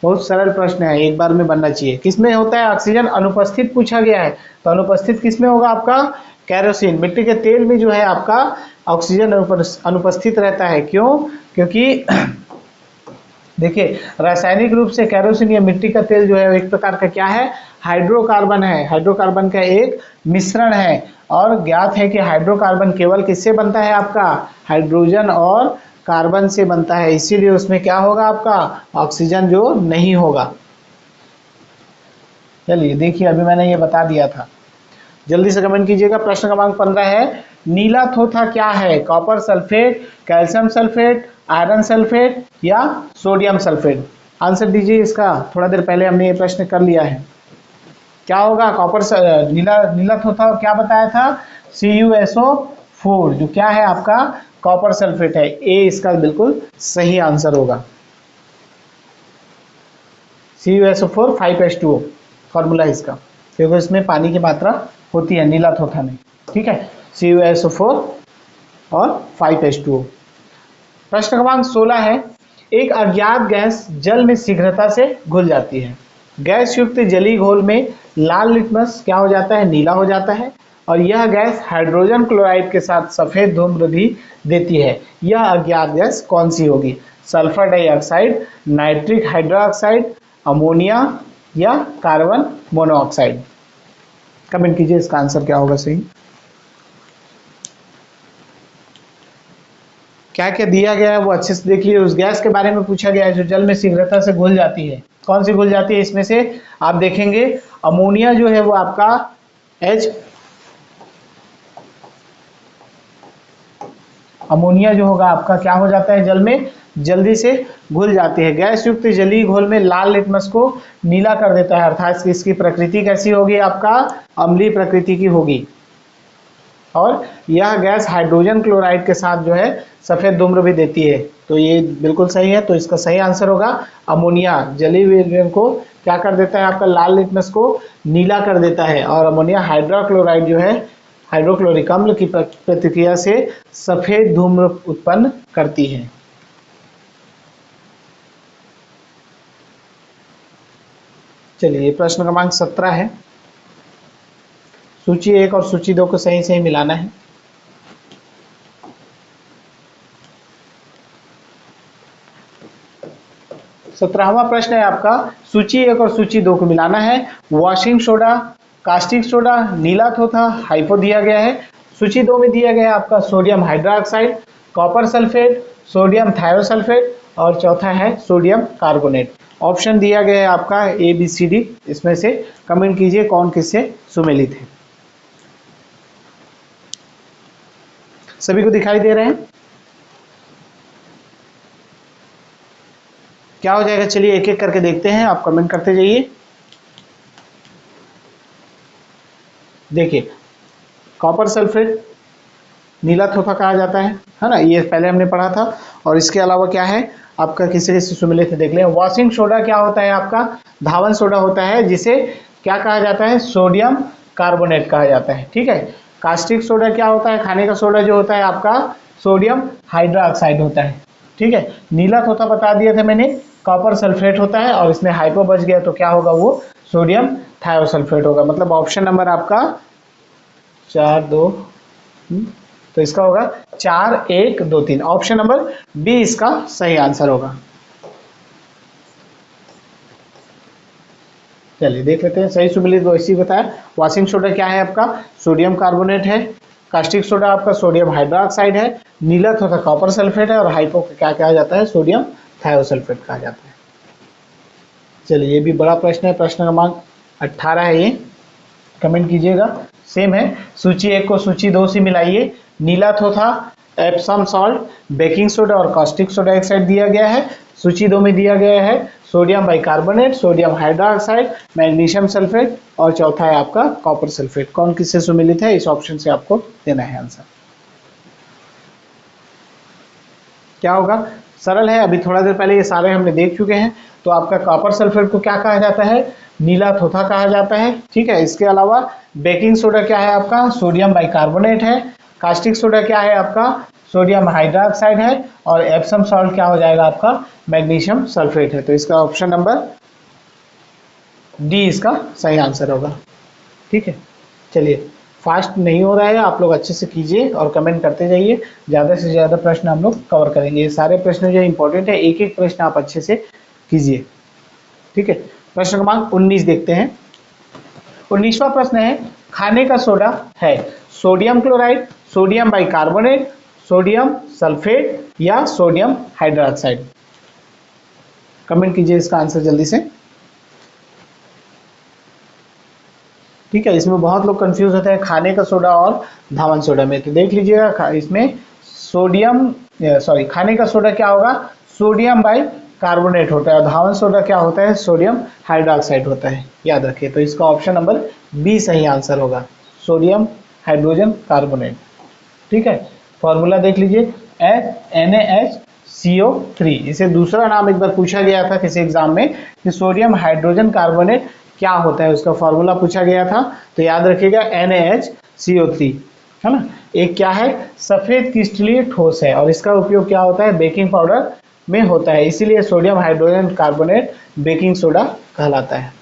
बहुत सरल प्रश्न है, एक बार में बनना चाहिए। किसमें होता है ऑक्सीजन अनुपस्थित पूछा गया है, तो अनुपस्थित किसमें होगा आपका केरोसिन, मिट्टी के तेल में जो है आपका ऑक्सीजन अनुपस्थित रहता है। क्यों? क्योंकि देखिए रासायनिक रूप से केरोसिन या मिट्टी का तेल जो है एक प्रकार का क्या है, हाइड्रोकार्बन है, हाइड्रोकार्बन का एक मिश्रण है। और ज्ञात है कि हाइड्रोकार्बन केवल किससे बनता है आपका, हाइड्रोजन और कार्बन से बनता है, इसीलिए उसमें क्या होगा आपका ऑक्सीजन जो नहीं होगा। चलिए देखिए अभी मैंने ये बता दिया था, जल्दी से कमेंट कीजिएगा। प्रश्न क्रमांक 15 है, नीला थोथा क्या है, copper sulphate, calcium sulphate, iron sulphate या सोडियम सल्फेट। आंसर दीजिए इसका, थोड़ा देर पहले हमने ये प्रश्न कर लिया है। क्या होगा कॉपर नीला थोथा क्या बताया था, CuSO4 जो क्या है आपका कॉपर सल्फेट है। ए इसका बिल्कुल सही आंसर होगा। CuSO4 5H2O फॉर्मूला इसका, क्योंकि इसमें पानी की मात्रा होती है नीला थोथा में। ठीक है, CuSO4 और 5H2O। प्रश्न क्रमांक 16 है, एक अज्ञात गैस जल में शीघ्रता से घुल जाती है। गैस युक्त जलीय घोल में लाल लिटमस क्या हो जाता है, नीला हो जाता है, और यह गैस हाइड्रोजन क्लोराइड के साथ सफेद धूम्र भी देती है। यह अज्ञात गैस कौन सी होगी, sulphur dioxide, nitric hydroxide, ammonia या कार्बन मोनोऑक्साइड। कमेंट कीजिए इसका आंसर क्या होगा सही। क्या क्या दिया गया है वो अच्छे से देख लीजिए। उस गैस के बारे में पूछा गया है जो जल में शीघ्रता से घुल जाती है, कौन सी घुल जाती है इसमें से आप देखेंगे, अमोनिया जो है वो आपका अमोनिया जो होगा आपका क्या हो जाता है, जल में जल्दी से घुल जाती है। गैस युक्त जलीय घोल में लाल लिटमस को नीला कर देता है, अर्थात इसकी प्रकृति कैसी होगी आपका अम्लीय प्रकृति की होगी। और यह गैस हाइड्रोजन क्लोराइड के साथ जो है सफेद धूम्र भी देती है, तो ये बिल्कुल सही है। तो इसका सही आंसर होगा अमोनिया, जलीय विलयन को क्या कर देता है आपका लाल लिटमस को नीला कर देता है, और अमोनिया हाइड्रोक्लोराइड जो है हाइड्रोक्लोरिक अम्ल की प्रतिक्रिया से सफेद धूम्र उत्पन्न करती है। चलिए प्रश्न क्रमांक 17 है, सूची 1 और सूची 2 को सही सही मिलाना है। सत्रहवां प्रश्न है आपका, सूची 1 और सूची 2 को मिलाना है। वॉशिंग सोडा, कास्टिक सोडा, नीला थोथा, हाइपो दिया गया है। सूची 2 में दिया गया है आपका sodium hydroxide, copper sulphate, sodium thiosulphate, और चौथा है सोडियम कार्बोनेट। ऑप्शन दिया गया है आपका ABCD, इसमें से कमेंट कीजिए कौन किससे सुमेलित है। सभी को दिखाई दे रहे हैं? क्या हो जाएगा, चलिए एक एक करके देखते हैं, आप कमेंट करते जाइए। देखिए कॉपर सल्फेट नीला थोथा कहा जाता है ना, ये पहले हमने पढ़ा था। और इसके अलावा क्या है आपका किसी किसी सुमेलित देख लें। वॉशिंग सोडा क्या होता है आपका धावन सोडा होता है, जिसे क्या कहा जाता है सोडियम कार्बोनेट कहा जाता है। ठीक है, कास्टिक सोडा क्या होता है, खाने का सोडा जो होता है आपका सोडियम हाइड्रोक्साइड होता है। ठीक है, नीला थोथा बता दिया था मैंने कॉपर सल्फेट होता है, और इसमें हाइपो बच गया तो क्या होगा वो सोडियम थायोसल्फेट होगा। मतलब ऑप्शन नंबर आपका 4 2 तो इसका होगा 4 1 2 3, ऑप्शन नंबर बी इसका सही आंसर होगा। चलिए देख लेते हैं, सही सुमेलित वैसी बताया। वॉशिंग सोडा क्या है आपका सोडियम कार्बोनेट है, कास्टिक सोडा आपका सोडियम हाइड्रोक्साइड है, नीला तथा कॉपर सल्फेट है, और हाइपो को क्या कहा जाता है, सोडियम थायोसल्फेट कहा जाता है। चलिए ये भी बड़ा प्रश्न है, प्रश्न क्रमांक 18 है ये, कमेंट कीजिएगा। सेम है, सूची 1 को सूची 2 से मिलाइए। नीला तथा एप्सम सॉल्ट, बेकिंग सोडा और कास्टिक सोडा एक साइड दिया गया है। सूची 2 में दिया गया है sodium bicarbonate, sodium hydroxide, magnesium sulphate, और चौथा है आपका कॉपर सल्फेट। कौन किससे सुमिलित है, इस ऑप्शन से आपको देना है आंसर। क्या होगा, सरल है, अभी थोड़ा देर पहले ये सारे हमने देख चुके हैं। तो आपका कॉपर सल्फेट को क्या कहा जाता है, नीला थोथा कहा जाता है, ठीक है। इसके अलावा बेकिंग सोडा क्या है आपका, सोडियम बाइकार्बोनेट है। कास्टिक सोडा क्या है आपका, सोडियम हाइड्रोक्साइड है। और एप्सम सॉल्ट क्या हो जाएगा आपका, मैग्नीशियम सल्फेट है। तो इसका ऑप्शन नंबर डी इसका सही आंसर होगा, ठीक है। चलिए, फास्ट नहीं हो रहा है, आप लोग अच्छे से कीजिए और कमेंट करते जाइए, ज़्यादा से ज़्यादा प्रश्न हम लोग कवर करेंगे। ये सारे प्रश्न जो इंपॉर्टेंट है, एक एक प्रश्न आप अच्छे से कीजिए, ठीक है। प्रश्न क्रमांक 19 देखते हैं। 19वां प्रश्न है, खाने का सोडा है sodium chloride, sodium bicarbonate, sodium sulphate या सोडियम हाइड्रोक्साइड। कमेंट कीजिए इसका आंसर जल्दी से, ठीक है। इसमें बहुत लोग कंफ्यूज होते हैं खाने का सोडा और धावन सोडा में। तो देख लीजिएगा, इसमें खाने का सोडा क्या होगा, सोडियम बाइकार्बोनेट होता है, और धावन सोडा क्या होता है, सोडियम हाइड्रोक्साइड होता है, याद रखिए। तो इसका ऑप्शन नंबर बी सही आंसर होगा, सोडियम हाइड्रोजन कार्बोनेट, ठीक है। फॉर्मूला देख लीजिए, NaHCO3। इसे दूसरा नाम एक बार पूछा गया था किसी एग्जाम में कि सोडियम हाइड्रोजन कार्बोनेट क्या होता है, उसका फॉर्मूला पूछा गया था। तो याद रखिएगा NaHCO3, है ना। एक क्या है, सफेद क्रिस्टलीय ठोस है, और इसका उपयोग क्या होता है, बेकिंग पाउडर में होता है, इसीलिए sodium hydrogen carbonate baking soda कहलाता है।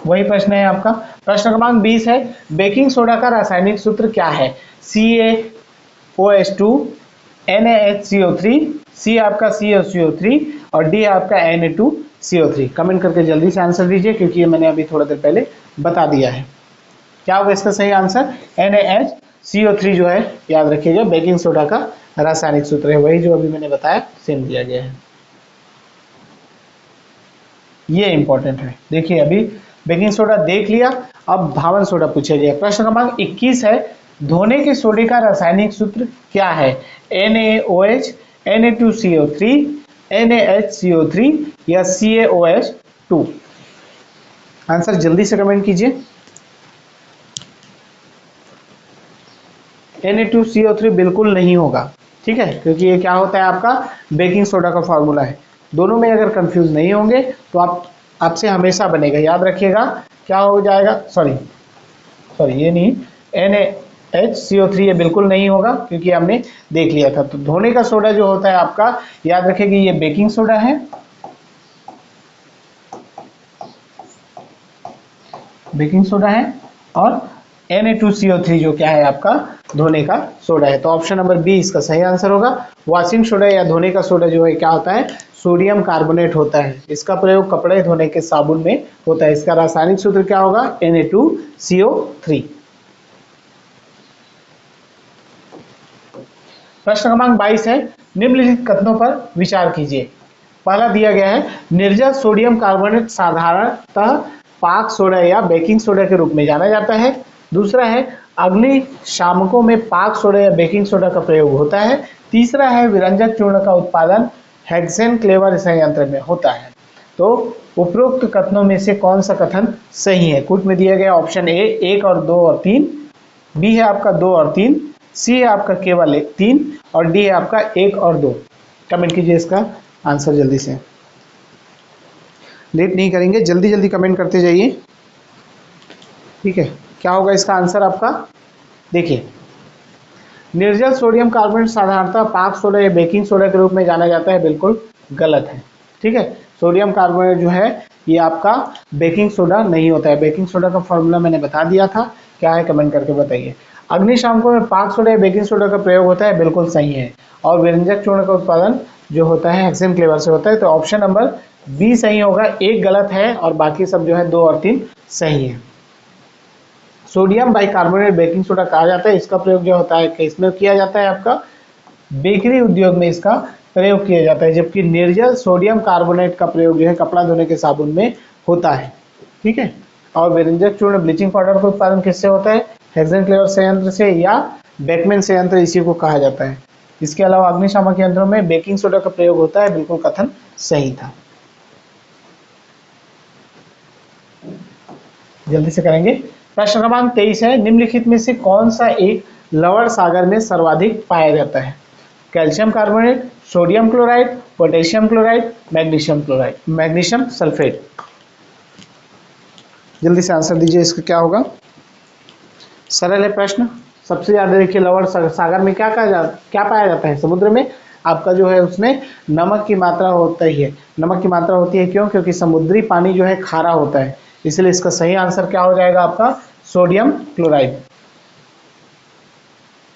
वही प्रश्न है आपका, प्रश्न क्रमांक 20 है, बेकिंग सोडा का रासायनिक सूत्र क्या है, CaOH2, NaHCO3, C आपका CaCO3, और D आपका Na2CO3। कमेंट करके जल्दी से आंसर दीजिए, क्योंकि ये मैंने अभी थोड़ा देर पहले बता दिया है। क्या होगा इसका सही आंसर, NaHCO3 जो है, याद रखिएगा, बेकिंग सोडा का रासायनिक सूत्र है, वही जो अभी मैंने बताया सेम दिया गया है। ये इंपॉर्टेंट है, देखिए अभी बेकिंग सोडा देख लिया, अब धावन सोडा पूछा गया। प्रश्न क्रमांक 21 है, धोने के सोडे का रासायनिक सूत्र क्या है, NaOH, Na2CO3, NaHCO3 या CaOH2। आंसर जल्दी से कमेंट कीजिए। Na2CO3 बिल्कुल नहीं होगा, ठीक है, क्योंकि ये क्या होता है आपका, बेकिंग सोडा का फॉर्मूला है। दोनों में अगर कंफ्यूज नहीं होंगे तो आपसे हमेशा बनेगा, याद रखिएगा। क्या हो जाएगा, सॉरी ये नहीं, NaHCO3 ये बिल्कुल नहीं होगा, क्योंकि हमने देख लिया था। तो धोने का सोडा जो होता है आपका, याद रखिएगा, ये बेकिंग सोडा है, और Na2CO3 जो क्या है आपका, धोने का सोडा है। तो ऑप्शन नंबर बी इसका सही आंसर होगा। वॉशिंग सोडा या धोने का सोडा जो है क्या होता है, सोडियम कार्बोनेट होता है। इसका प्रयोग कपड़े धोने के साबुन में होता है। इसका रासायनिक सूत्र क्या होगा, Na2CO3। प्रश्न क्रमांक 22 है, निम्नलिखित कथनों पर विचार कीजिए। पहला दिया गया है, निर्जल सोडियम कार्बोनेट साधारणतः पाक सोडा या बेकिंग सोडा के रूप में जाना जाता है। दूसरा है, अग्निशामकों में पाक सोडा या बेकिंग सोडा का प्रयोग होता है। तीसरा है, विरंजक चूर्ण का उत्पादन हेक्सेन क्लेवर संयंत्र में होता है। तो उपरोक्त कथनों में से कौन सा कथन सही है। कुट में दिया गया ऑप्शन ए 1 और 2 और 3, बी है आपका 2 और 3, सी है आपका केवल 3, और डी है आपका 1 और 2। कमेंट कीजिए इसका आंसर जल्दी से, लेट नहीं करेंगे, जल्दी जल्दी कमेंट करते जाइए, ठीक है। क्या होगा इसका आंसर आपका, देखिए, निर्जल सोडियम कार्बोनेट साधारणतः पाक सोडा या बेकिंग सोडा के रूप में जाना जाता है, बिल्कुल गलत है, ठीक है। सोडियम कार्बोनेट जो है ये आपका बेकिंग सोडा नहीं होता है। बेकिंग सोडा का फॉर्मूला मैंने बता दिया था, क्या है कमेंट करके बताइए। अग्निशामकों में पाक सोडा या बेकिंग सोडा का प्रयोग होता है, बिल्कुल सही है। और व्यंजक चूर्ण का उत्पादन जो होता है हेक्सेन क्लेवर से होता है। तो ऑप्शन नंबर बी सही होगा, एक गलत है और बाकी सब जो है 2 और 3 सही है। सोडियम बाइकार्बोनेट बेकिंग सोडा कहा जाता है। इसका प्रयोग जो होता है किसमें किया जाता है, आपका बेकरी उद्योग में इसका प्रयोग किया जाता है, जबकि निर्जल सोडियम कार्बोनेट का प्रयोग जो है कपड़ा धोने के साबुन में होता है। ठीक है, और व्यंजक चूर्ण ब्लीचिंग पाउडर का उत्पादन किससे होता है, हेक्सेन क्लेवर संयंत्र से या बेकमेन संयंत्र, इसी को कहा जाता है। इसके अलावा अग्निशामक यंत्रों में बेकिंग सोडा का प्रयोग होता है। बिल्कुल कथन सही था। जल्दी से करेंगे। प्रश्न क्रमांक 23 है, निम्नलिखित में से कौन सा एक लवण सागर में सर्वाधिक पाया जाता है, calcium carbonate, sodium chloride, potassium chloride, magnesium chloride, magnesium sulphate. जल्दी से आंसर दीजिए, इसका क्या होगा। सरल है प्रश्न। सबसे ज्यादा देखिए लवण सागर में क्या पाया जाता है, समुद्र में आपका जो है उसमें नमक की मात्रा होता ही है। नमक की मात्रा होती है क्यों, क्योंकि समुद्री पानी जो है खारा होता है, इसलिए इसका सही आंसर क्या हो जाएगा आपका, सोडियम क्लोराइड।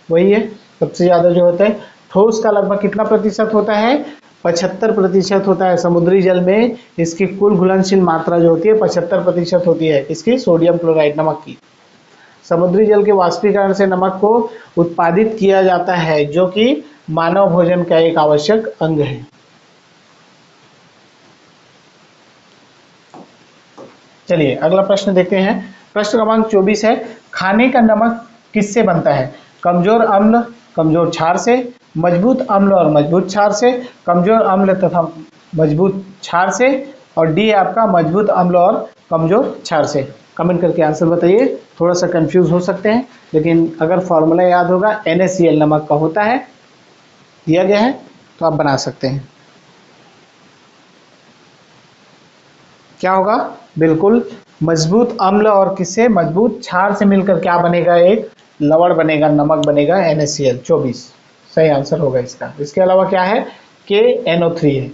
वही है सबसे ज्यादा जो होता है। ठोस का लगभग कितना प्रतिशत होता है, 75% होता है। समुद्री जल में इसकी कुल घुलनशील मात्रा जो होती है 75% होती है, इसकी सोडियम क्लोराइड नमक की। समुद्री जल के वाष्पीकरण से नमक को उत्पादित किया जाता है, जो कि मानव भोजन का एक आवश्यक अंग है। चलिए अगला प्रश्न देखते हैं। प्रश्न क्रमांक 24 है, खाने का नमक किससे बनता है, कमजोर अम्ल कमजोर क्षार से, मजबूत अम्ल और मजबूत क्षार से, कमजोर अम्ल तथा मजबूत क्षार से, और डी है आपका मजबूत अम्ल और कमजोर क्षार से। कमेंट करके आंसर बताइए। थोड़ा सा कंफ्यूज हो सकते हैं, लेकिन अगर फॉर्मूला याद होगा NaCl नमक का होता है, दिया गया है, तो आप बना सकते हैं। क्या होगा, बिल्कुल मजबूत अम्ल और किससे, मजबूत क्षार से मिलकर क्या बनेगा, एक लवण बनेगा, नमक बनेगा NaCl। 24 सही आंसर होगा इसका। इसके अलावा क्या है, KNO3 है।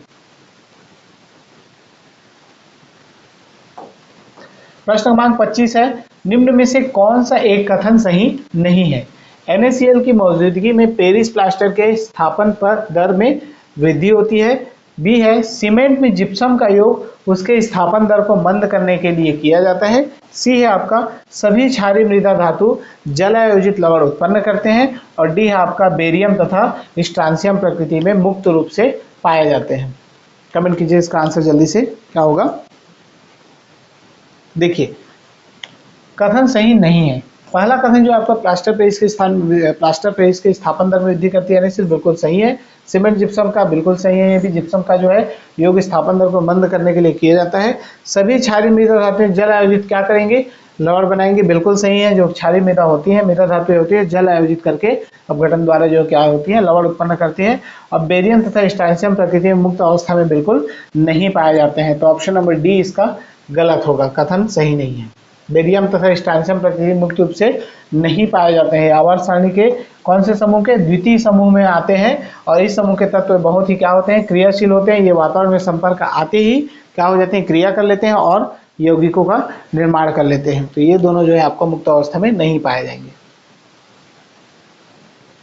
प्रश्न क्रमांक 25 है, निम्न में से कौन सा एक कथन सही नहीं है, NaCl की मौजूदगी में पेरिस प्लास्टर के स्थापन पर दर में वृद्धि होती है, बी है सीमेंट में जिप्सम का योग उसके स्थापन दर को मंद करने के लिए किया जाता है, सी है आपका सभी क्षारीय मृदा धातु जल आयोजित लवण उत्पन्न करते हैं, और डी है आपका बेरियम तथा स्ट्रांसियम प्रकृति में मुक्त रूप से पाए जाते हैं। कमेंट कीजिए इसका आंसर जल्दी से क्या होगा। देखिए कथन सही नहीं है। पहला कथन जो आपका प्लास्टर पेरिस के स्थापन दर में वृद्धि करती है NaCl बिल्कुल सही है। सीमेंट जिप्सम का बिल्कुल सही है, ये भी जिप्सम का जो है योग स्थापन दर को मंद करने के लिए किया जाता है। सभी क्षारीय मृदा धातु जल आयोजित क्या करेंगे, लवण बनाएंगे, बिल्कुल सही है। जो क्षारीय मृदा होती है, मृदा धातु होती है, जल आयोजित करके अपघटन द्वारा जो क्या होती है, लवण उत्पन्न करती है। और बेरियम तथा स्ट्रांसियम प्रकृति में मुक्त अवस्था में बिल्कुल नहीं पाए जाते हैं, तो ऑप्शन नंबर डी इसका गलत होगा, कथन सही नहीं है। बेरियम तथा स्ट्रांसियम प्रकृति मुक्त रूप से नहीं पाए जाते हैं। आवर्त सारणी के कौन से समूह के, द्वितीय समूह में आते हैं, और इस समूह के तत्व बहुत ही क्या होते हैं, क्रियाशील होते हैं। ये वातावरण में संपर्क आते ही क्या हो जाते हैं, क्रिया कर लेते हैं और यौगिकों का निर्माण कर लेते हैं। तो ये दोनों जो है आपको मुक्त अवस्था में नहीं पाए जाएंगे।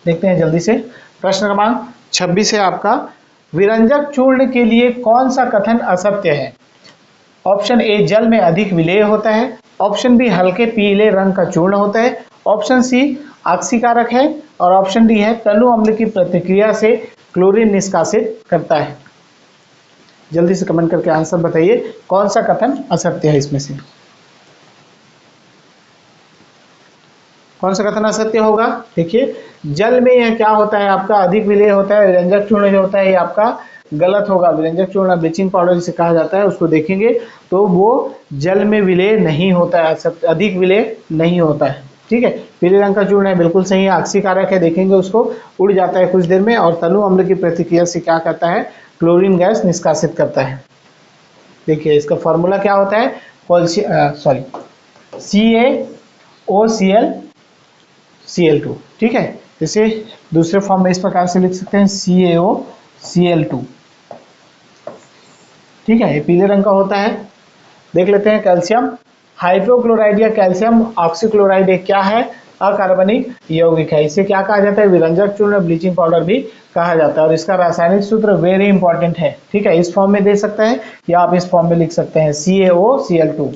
देखते हैं जल्दी से। प्रश्न क्रमांक 26 है आपका, विरंजक चूर्ण के लिए कौन सा कथन असत्य है, ऑप्शन ए जल में अधिक विलेय होता है, ऑप्शन बी हल्के पीले रंग का चूर्ण होता है, ऑप्शन सी ऑक्सीकारक है, और ऑप्शन डी है तनु अम्ल की प्रतिक्रिया से क्लोरीन निष्कासित करता है। जल्दी से कमेंट करके आंसर बताइए, कौन सा कथन असत्य है इसमें से, कौन सा कथन असत्य होगा। देखिए जल में यह क्या होता है, आपका अधिक विलेय होता है। विरंजक चूर्ण जो होता है ये आपका गलत होगा। विरंजक चूर्ण ब्लीचिंग पाउडर जिसे कहा जाता है, उसको देखेंगे तो वो जल में विलेय नहीं होता है, अधिक विलेय नहीं होता है। ठीक है, पीले रंग का चूर्ण है, बिल्कुल सही है। ऑक्सीकारक है, देखेंगे उसको उड़ जाता है कुछ देर में, और तनु अम्ल की प्रतिक्रिया से क्या करता है, क्लोरीन गैस निष्कासित करता है। देखिए इसका फॉर्मूला क्या होता है, CaOCl ठीक है। इसे दूसरे फॉर्म में इस प्रकार से लिख सकते हैं, CaOCl2। ठीक है, ये पीले रंग का होता है। देख लेते हैं कैल्शियम हाइड्रोक्लोराइड या कैल्शियम ऑक्सीक्लोराइड एक क्या है, अकार्बनिक यौगिक है। इसे क्या कहा जाता है, विरंजक चूर्ण ब्लीचिंग पाउडर भी कहा जाता है। और इसका रासायनिक सूत्र वेरी इंपॉर्टेंट है। ठीक है, इस फॉर्म में दे सकते हैं या आप इस फॉर्म में लिख सकते हैं, CaOCl2।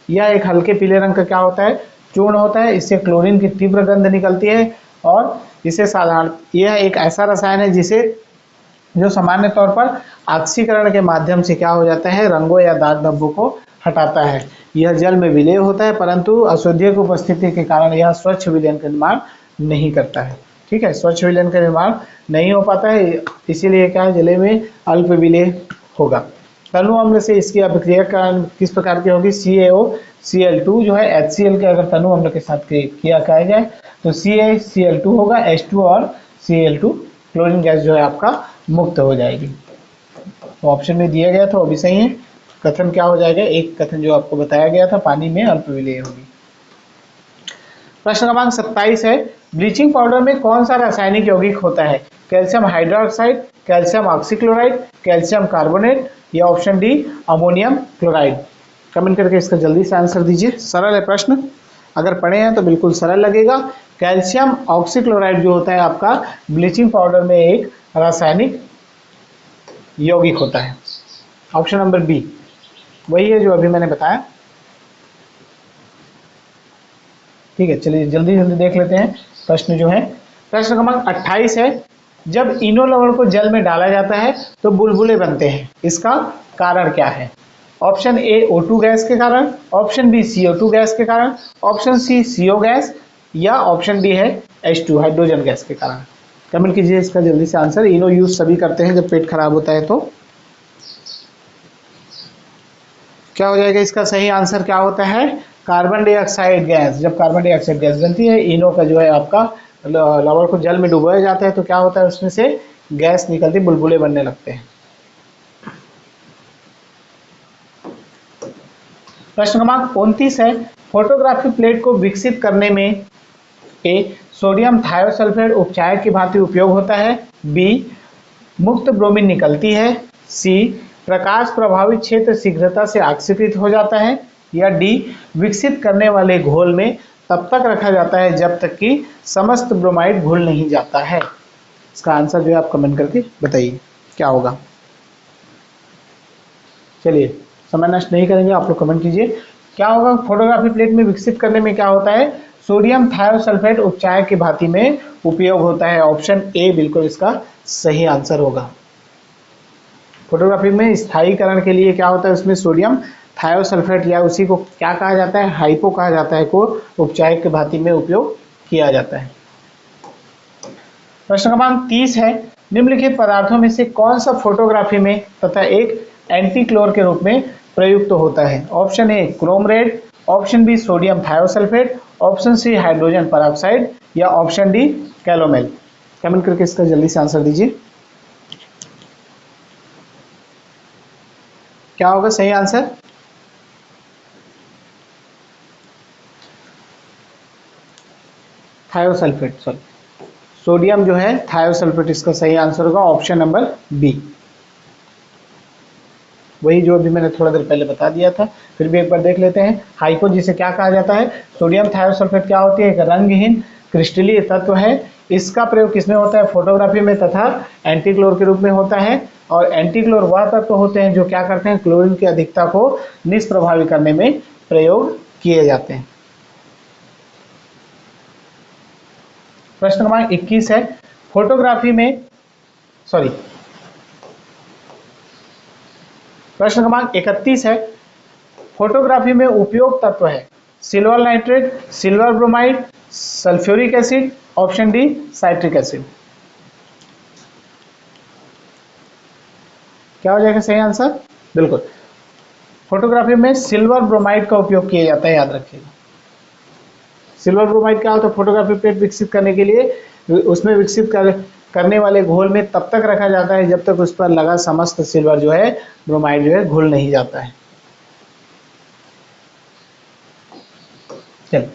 यह एक हल्के पीले रंग का क्या होता है, चूर्ण होता है, इससे क्लोरीन की तीव्र गंध निकलती है और इसे साधारण, यह एक ऐसा रसायन है जिसे जो सामान्य तौर पर ऑक्सीकरण के माध्यम से क्या हो जाता है, रंगों या दाग धब्बों को हटाता है। यह जल में विलेय होता है परंतु अशुद्धियों की उपस्थिति के कारण यह स्वच्छ विलयन का निर्माण नहीं करता है। ठीक है, स्वच्छ विलयन का निर्माण नहीं हो पाता है, इसीलिए क्या है, जले में अल्प विलेय होगा। तनु अम्ल से इसकी अभिक्रिया किस प्रकार की होगी, CaOCl2 जो है HCl के अगर तनु अम्ल के साथ किया जाए तो CaCl2 होगा, H2 और Cl2 क्लोरीन गैस जो है आपका मुक्त हो जाएगी। तो ऑप्शन में दिया गया था वो भी सही है। कथन क्या हो जाएगा, एक कथन जो आपको बताया गया था, पानी में अल्प विलेय होगी। प्रश्न क्रमांक 27 है, ब्लीचिंग पाउडर में कौन सा रासायनिक यौगिक होता है, calcium hydroxide, calcium oxychloride, calcium carbonate या option D ammonium chloride. Comment करके इसका जल्दी से आंसर दीजिए। सरल है प्रश्न, अगर पढ़े हैं तो बिल्कुल सरल लगेगा। कैल्शियम ऑक्सीक्लोराइड जो होता है आपका ब्लीचिंग पाउडर में एक रासायनिक यौगिक होता है। ऑप्शन नंबर बी वही है जो अभी मैंने बताया। ठीक है, चलिए जल्दी जल्दी देख लेते हैं प्रश्न जो है। प्रश्न क्रमांक 28 है, जब इनो लवण को जल में डाला जाता है तो बुलबुले बनते हैं, इसका कारण क्या है। ऑप्शन ए O2 गैस के कारण, ऑप्शन बी CO2 गैस के कारण, ऑप्शन सी CO गैस या ऑप्शन डी है H2 हाइड्रोजन गैस के कारण। कमेंट कीजिए इसका जल्दी से आंसर। इनो यूज सभी करते हैं जब पेट खराब होता है तो क्या हो जाएगा, इसका सही आंसर क्या होता है, कार्बन डाइऑक्साइड गैस। जब कार्बन डाइऑक्साइड गैस बनती है, इनो का जो है आपका लवण को जल में डुबोया जाता है तो क्या होता है, उसमें से गैस निकलती, बुलबुले बनने लगते हैं। प्रश्न क्रमांक 29 है, फोटोग्राफी प्लेट को विकसित करने में ए सोडियम थायोसल्फेट उपचायक की भांति उपयोग होता है, बी मुक्त ब्रोमीन निकलती है, सी प्रकाश प्रभावित क्षेत्र शीघ्रता से ऑक्सीकृत हो जाता है या डी विकसित करने वाले घोल में तब तक रखा जाता है जब तक कि समस्त ब्रोमाइड घुल नहीं जाता है। इसका आंसर जो है आप कमेंट करके बताइए क्या होगा। चलिए समय नष्ट नहीं करेंगे, आप लोग कमेंट कीजिए क्या होगा। फोटोग्राफी प्लेट में विकसित करने में क्या होता है, सोडियम थायोसल्फेट उपचायक की भांति में उपयोग होता है। ऑप्शन ए बिल्कुल इसका सही आंसर होगा। फोटोग्राफी में स्थायीकरण के लिए क्या होता है, उसमें सोडियम थायोसल्फेट या उसी को क्या कहा जाता है, हाइपो कहा जाता है, को उपचायक की भांति में उपयोग किया जाता है। प्रश्न क्रमांक 30 है, निम्नलिखित पदार्थों में से कौन सा फोटोग्राफी में तथा एक एंटीक्लोर के रूप में प्रयुक्त होता है। Option A chrome red, option B sodium thiosulphate, option C hydrogen peroxide या ऑप्शन डी कैलोमेल। कमेंट करके इसका जल्दी से आंसर दीजिए क्या होगा सही आंसर। थायोसल्फेट, सॉरी सोडियम जो है थायोसल्फेट इसका सही आंसर होगा, ऑप्शन नंबर बी, वही जो अभी मैंने थोड़ा देर पहले बता दिया था। फिर भी एक बार देख लेते हैं। हाइपो जिसे क्या कहा जाता है, सोडियम थायोसल्फेट क्या होती है, एक रंगहीन क्रिस्टलीय तत्व है। इसका प्रयोग किसमें होता है, फोटोग्राफी में तथा एंटीक्लोर के रूप में होता है। और एंटीक्लोर वह तत्व होते हैं जो क्या करते हैं, क्लोरीन की अधिकता को निष्प्रभावी करने में प्रयोग किए जाते हैं। प्रश्न क्रमांक 21 है, फोटोग्राफी में प्रश्न क्रमांक 31 है, फोटोग्राफी में उपयोग तत्व है silver nitrate, silver bromide, sulphuric acid, option D citric acid. क्या हो जाएगा सही आंसर, बिल्कुल फोटोग्राफी में सिल्वर ब्रोमाइड का उपयोग किया जाता है, याद रखिएगा। सिल्वर ब्रोमाइड क्या होता है, फोटोग्राफी प्लेट विकसित करने के लिए उसमें विकसित करने वाले घोल में तब तक रखा जाता है जब तक उस पर लगा समस्त सिल्वर जो है ब्रोमाइड जो है घुल नहीं जाता है। चलिए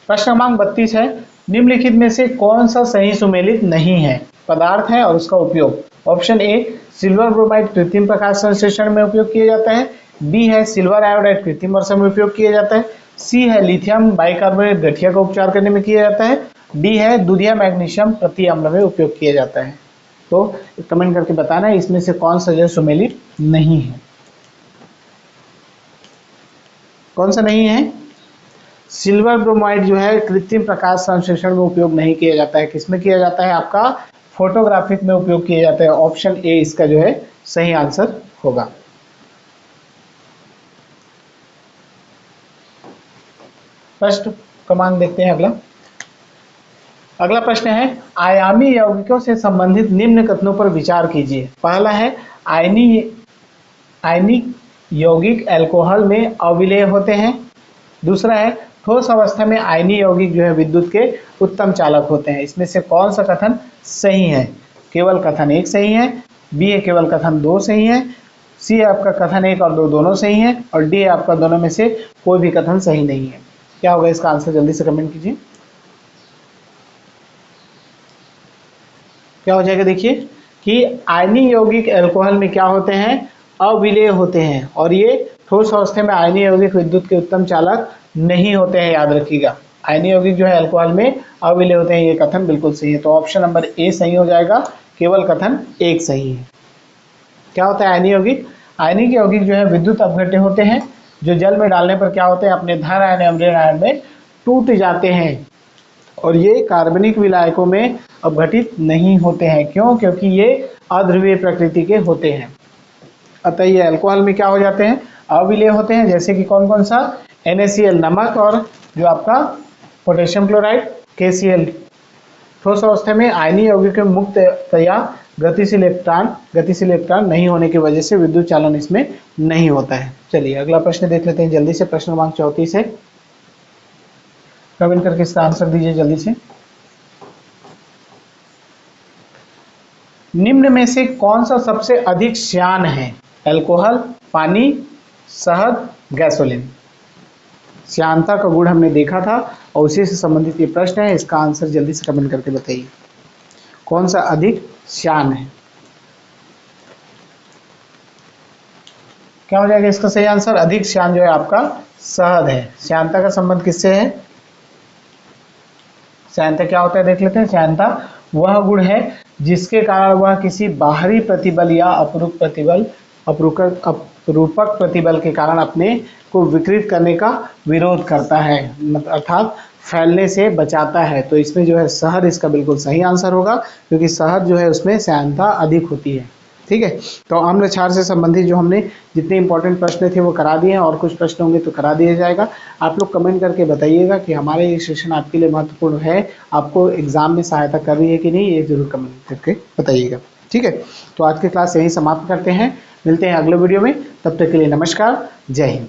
प्रश्न क्रमांक 32 है, निम्नलिखित में से कौन सा सही सुमेलित नहीं है पदार्थ है और उसका उपयोग। ऑप्शन ए सिल्वर ब्रोमाइड कृत्रिम प्रकाश संश्लेषण में उपयोग किया जाता है, बी है सिल्वर आयोडाइड कृत्रिम वर्षण में उपयोग किया जाता है, सी है लिथियम बाइकार्बोनेट गठिया का उपचार करने में किया जाता है, डी है दूधिया मैग्नीशियम प्रति अम्ल में उपयोग किया जाता है। तो कमेंट करके बताना है इसमें से कौन सा जो सुमेलित नहीं है, कौन सा नहीं है। सिल्वर ब्रोमाइड जो है कृत्रिम प्रकाश संश्लेषण में उपयोग नहीं किया जाता है। किसमें किया जाता है? आपका फोटोग्राफिक में उपयोग किया जाता है। ऑप्शन ए इसका जो है सही आंसर होगा। प्रश्न क्रमांक देखते हैं अगला। अगला प्रश्न है आयामी यौगिकों से संबंधित निम्न कथनों पर विचार कीजिए। पहला है आयनिक यौगिक अल्कोहल में अविलेय होते हैं। दूसरा है ठोस अवस्था में आयनीय यौगिक जो है विद्युत के उत्तम चालक होते हैं। इसमें से कौन सा कथन सही है? केवल कथन 1 सही है, बी है केवल कथन 2 सही है, सी है आपका कथन 1 और 2 दोनों सही है, और डी है आपका दोनों में से कोई भी कथन सही नहीं है। क्या होगा इसका आंसर? जल्दी से कमेंट कीजिए। क्या हो जाएगा? देखिए कि आयनीय यौगिक अल्कोहल में क्या होते हैं? अविलेय होते हैं, और ये ठोस अवस्था में आयनीय यौगिक विद्युत के उत्तम चालक नहीं होते हैं। याद रखिएगा, आयनीय यौगिक जो है अल्कोहल में अविलेय होते हैं। ये कथन बिल्कुल सही है, तो ऑप्शन नंबर ए सही हो जाएगा। केवल कथन 1 सही है। क्या होता है आयनीय यौगिक? आयनिक यौगिक जो है विद्युत अपघट्य होते हैं, जो जल में डालने पर क्या होते हैं? अपने धन आयन एवं ऋण आयन में टूट जाते हैं, और ये कार्बनिक विलायकों में अपघटित नहीं होते हैं। क्यों? क्योंकि ये अध्रुवीय प्रकृति के होते हैं। अतः ये अल्कोहल में क्या हो जाते हैं? अविलेय होते हैं। जैसे कि कौन कौन सा? NaCl नमक, और जो आपका पोटेशियम क्लोराइड KCl। ठोस अवस्था में आयनीय यौगिक के मुक्तया गतिशील इलेक्ट्रॉन नहीं होने की वजह से विद्युत चालन इसमें नहीं होता है। चलिए अगला प्रश्न देख लेते हैं जल्दी से। प्रश्न क्रमांक 34 है, कमेंट करके इसका आंसर दीजिए जल्दी से। निम्न में से कौन सा सबसे अधिक श्यान है? अल्कोहल, पानी, शहद, गैसोलीन। श्यानता का गुण हमने देखा था और उसी से संबंधित ये प्रश्न है। इसका आंसर जल्दी से कमेंट करके बताइए, कौन सा अधिक श्यान है? क्या हो जाएगा इसका सही आंसर? अधिक श्यान जो है आपका शहद है। श्यानता का संबंध किससे है? श्यानता क्या होता है देख लेते हैं। श्यानता वह गुण है जिसके कारण वह किसी बाहरी प्रतिबल या अपरूपक प्रतिबल के कारण अपने को विकृत करने का विरोध करता है, अर्थात फैलने से बचाता है। तो इसमें जो है शहद इसका बिल्कुल सही आंसर होगा, क्योंकि शहद जो है उसमें श्यानता अधिक होती है। ठीक है, तो अम्ल क्षार से संबंधित जो हमने जितने इंपॉर्टेंट प्रश्न थे वो करा दिए हैं, और कुछ प्रश्न होंगे तो करा दिया जाएगा। आप लोग कमेंट करके बताइएगा कि हमारे ये सेशन आपके लिए महत्वपूर्ण है, आपको एग्जाम में सहायता कर रही है कि नहीं, ये जरूर कमेंट करके बताइएगा। ठीक है, तो आज की क्लास यहीं समाप्त करते हैं, मिलते हैं अगले वीडियो में। तब तक के लिए नमस्कार, जय हिंद।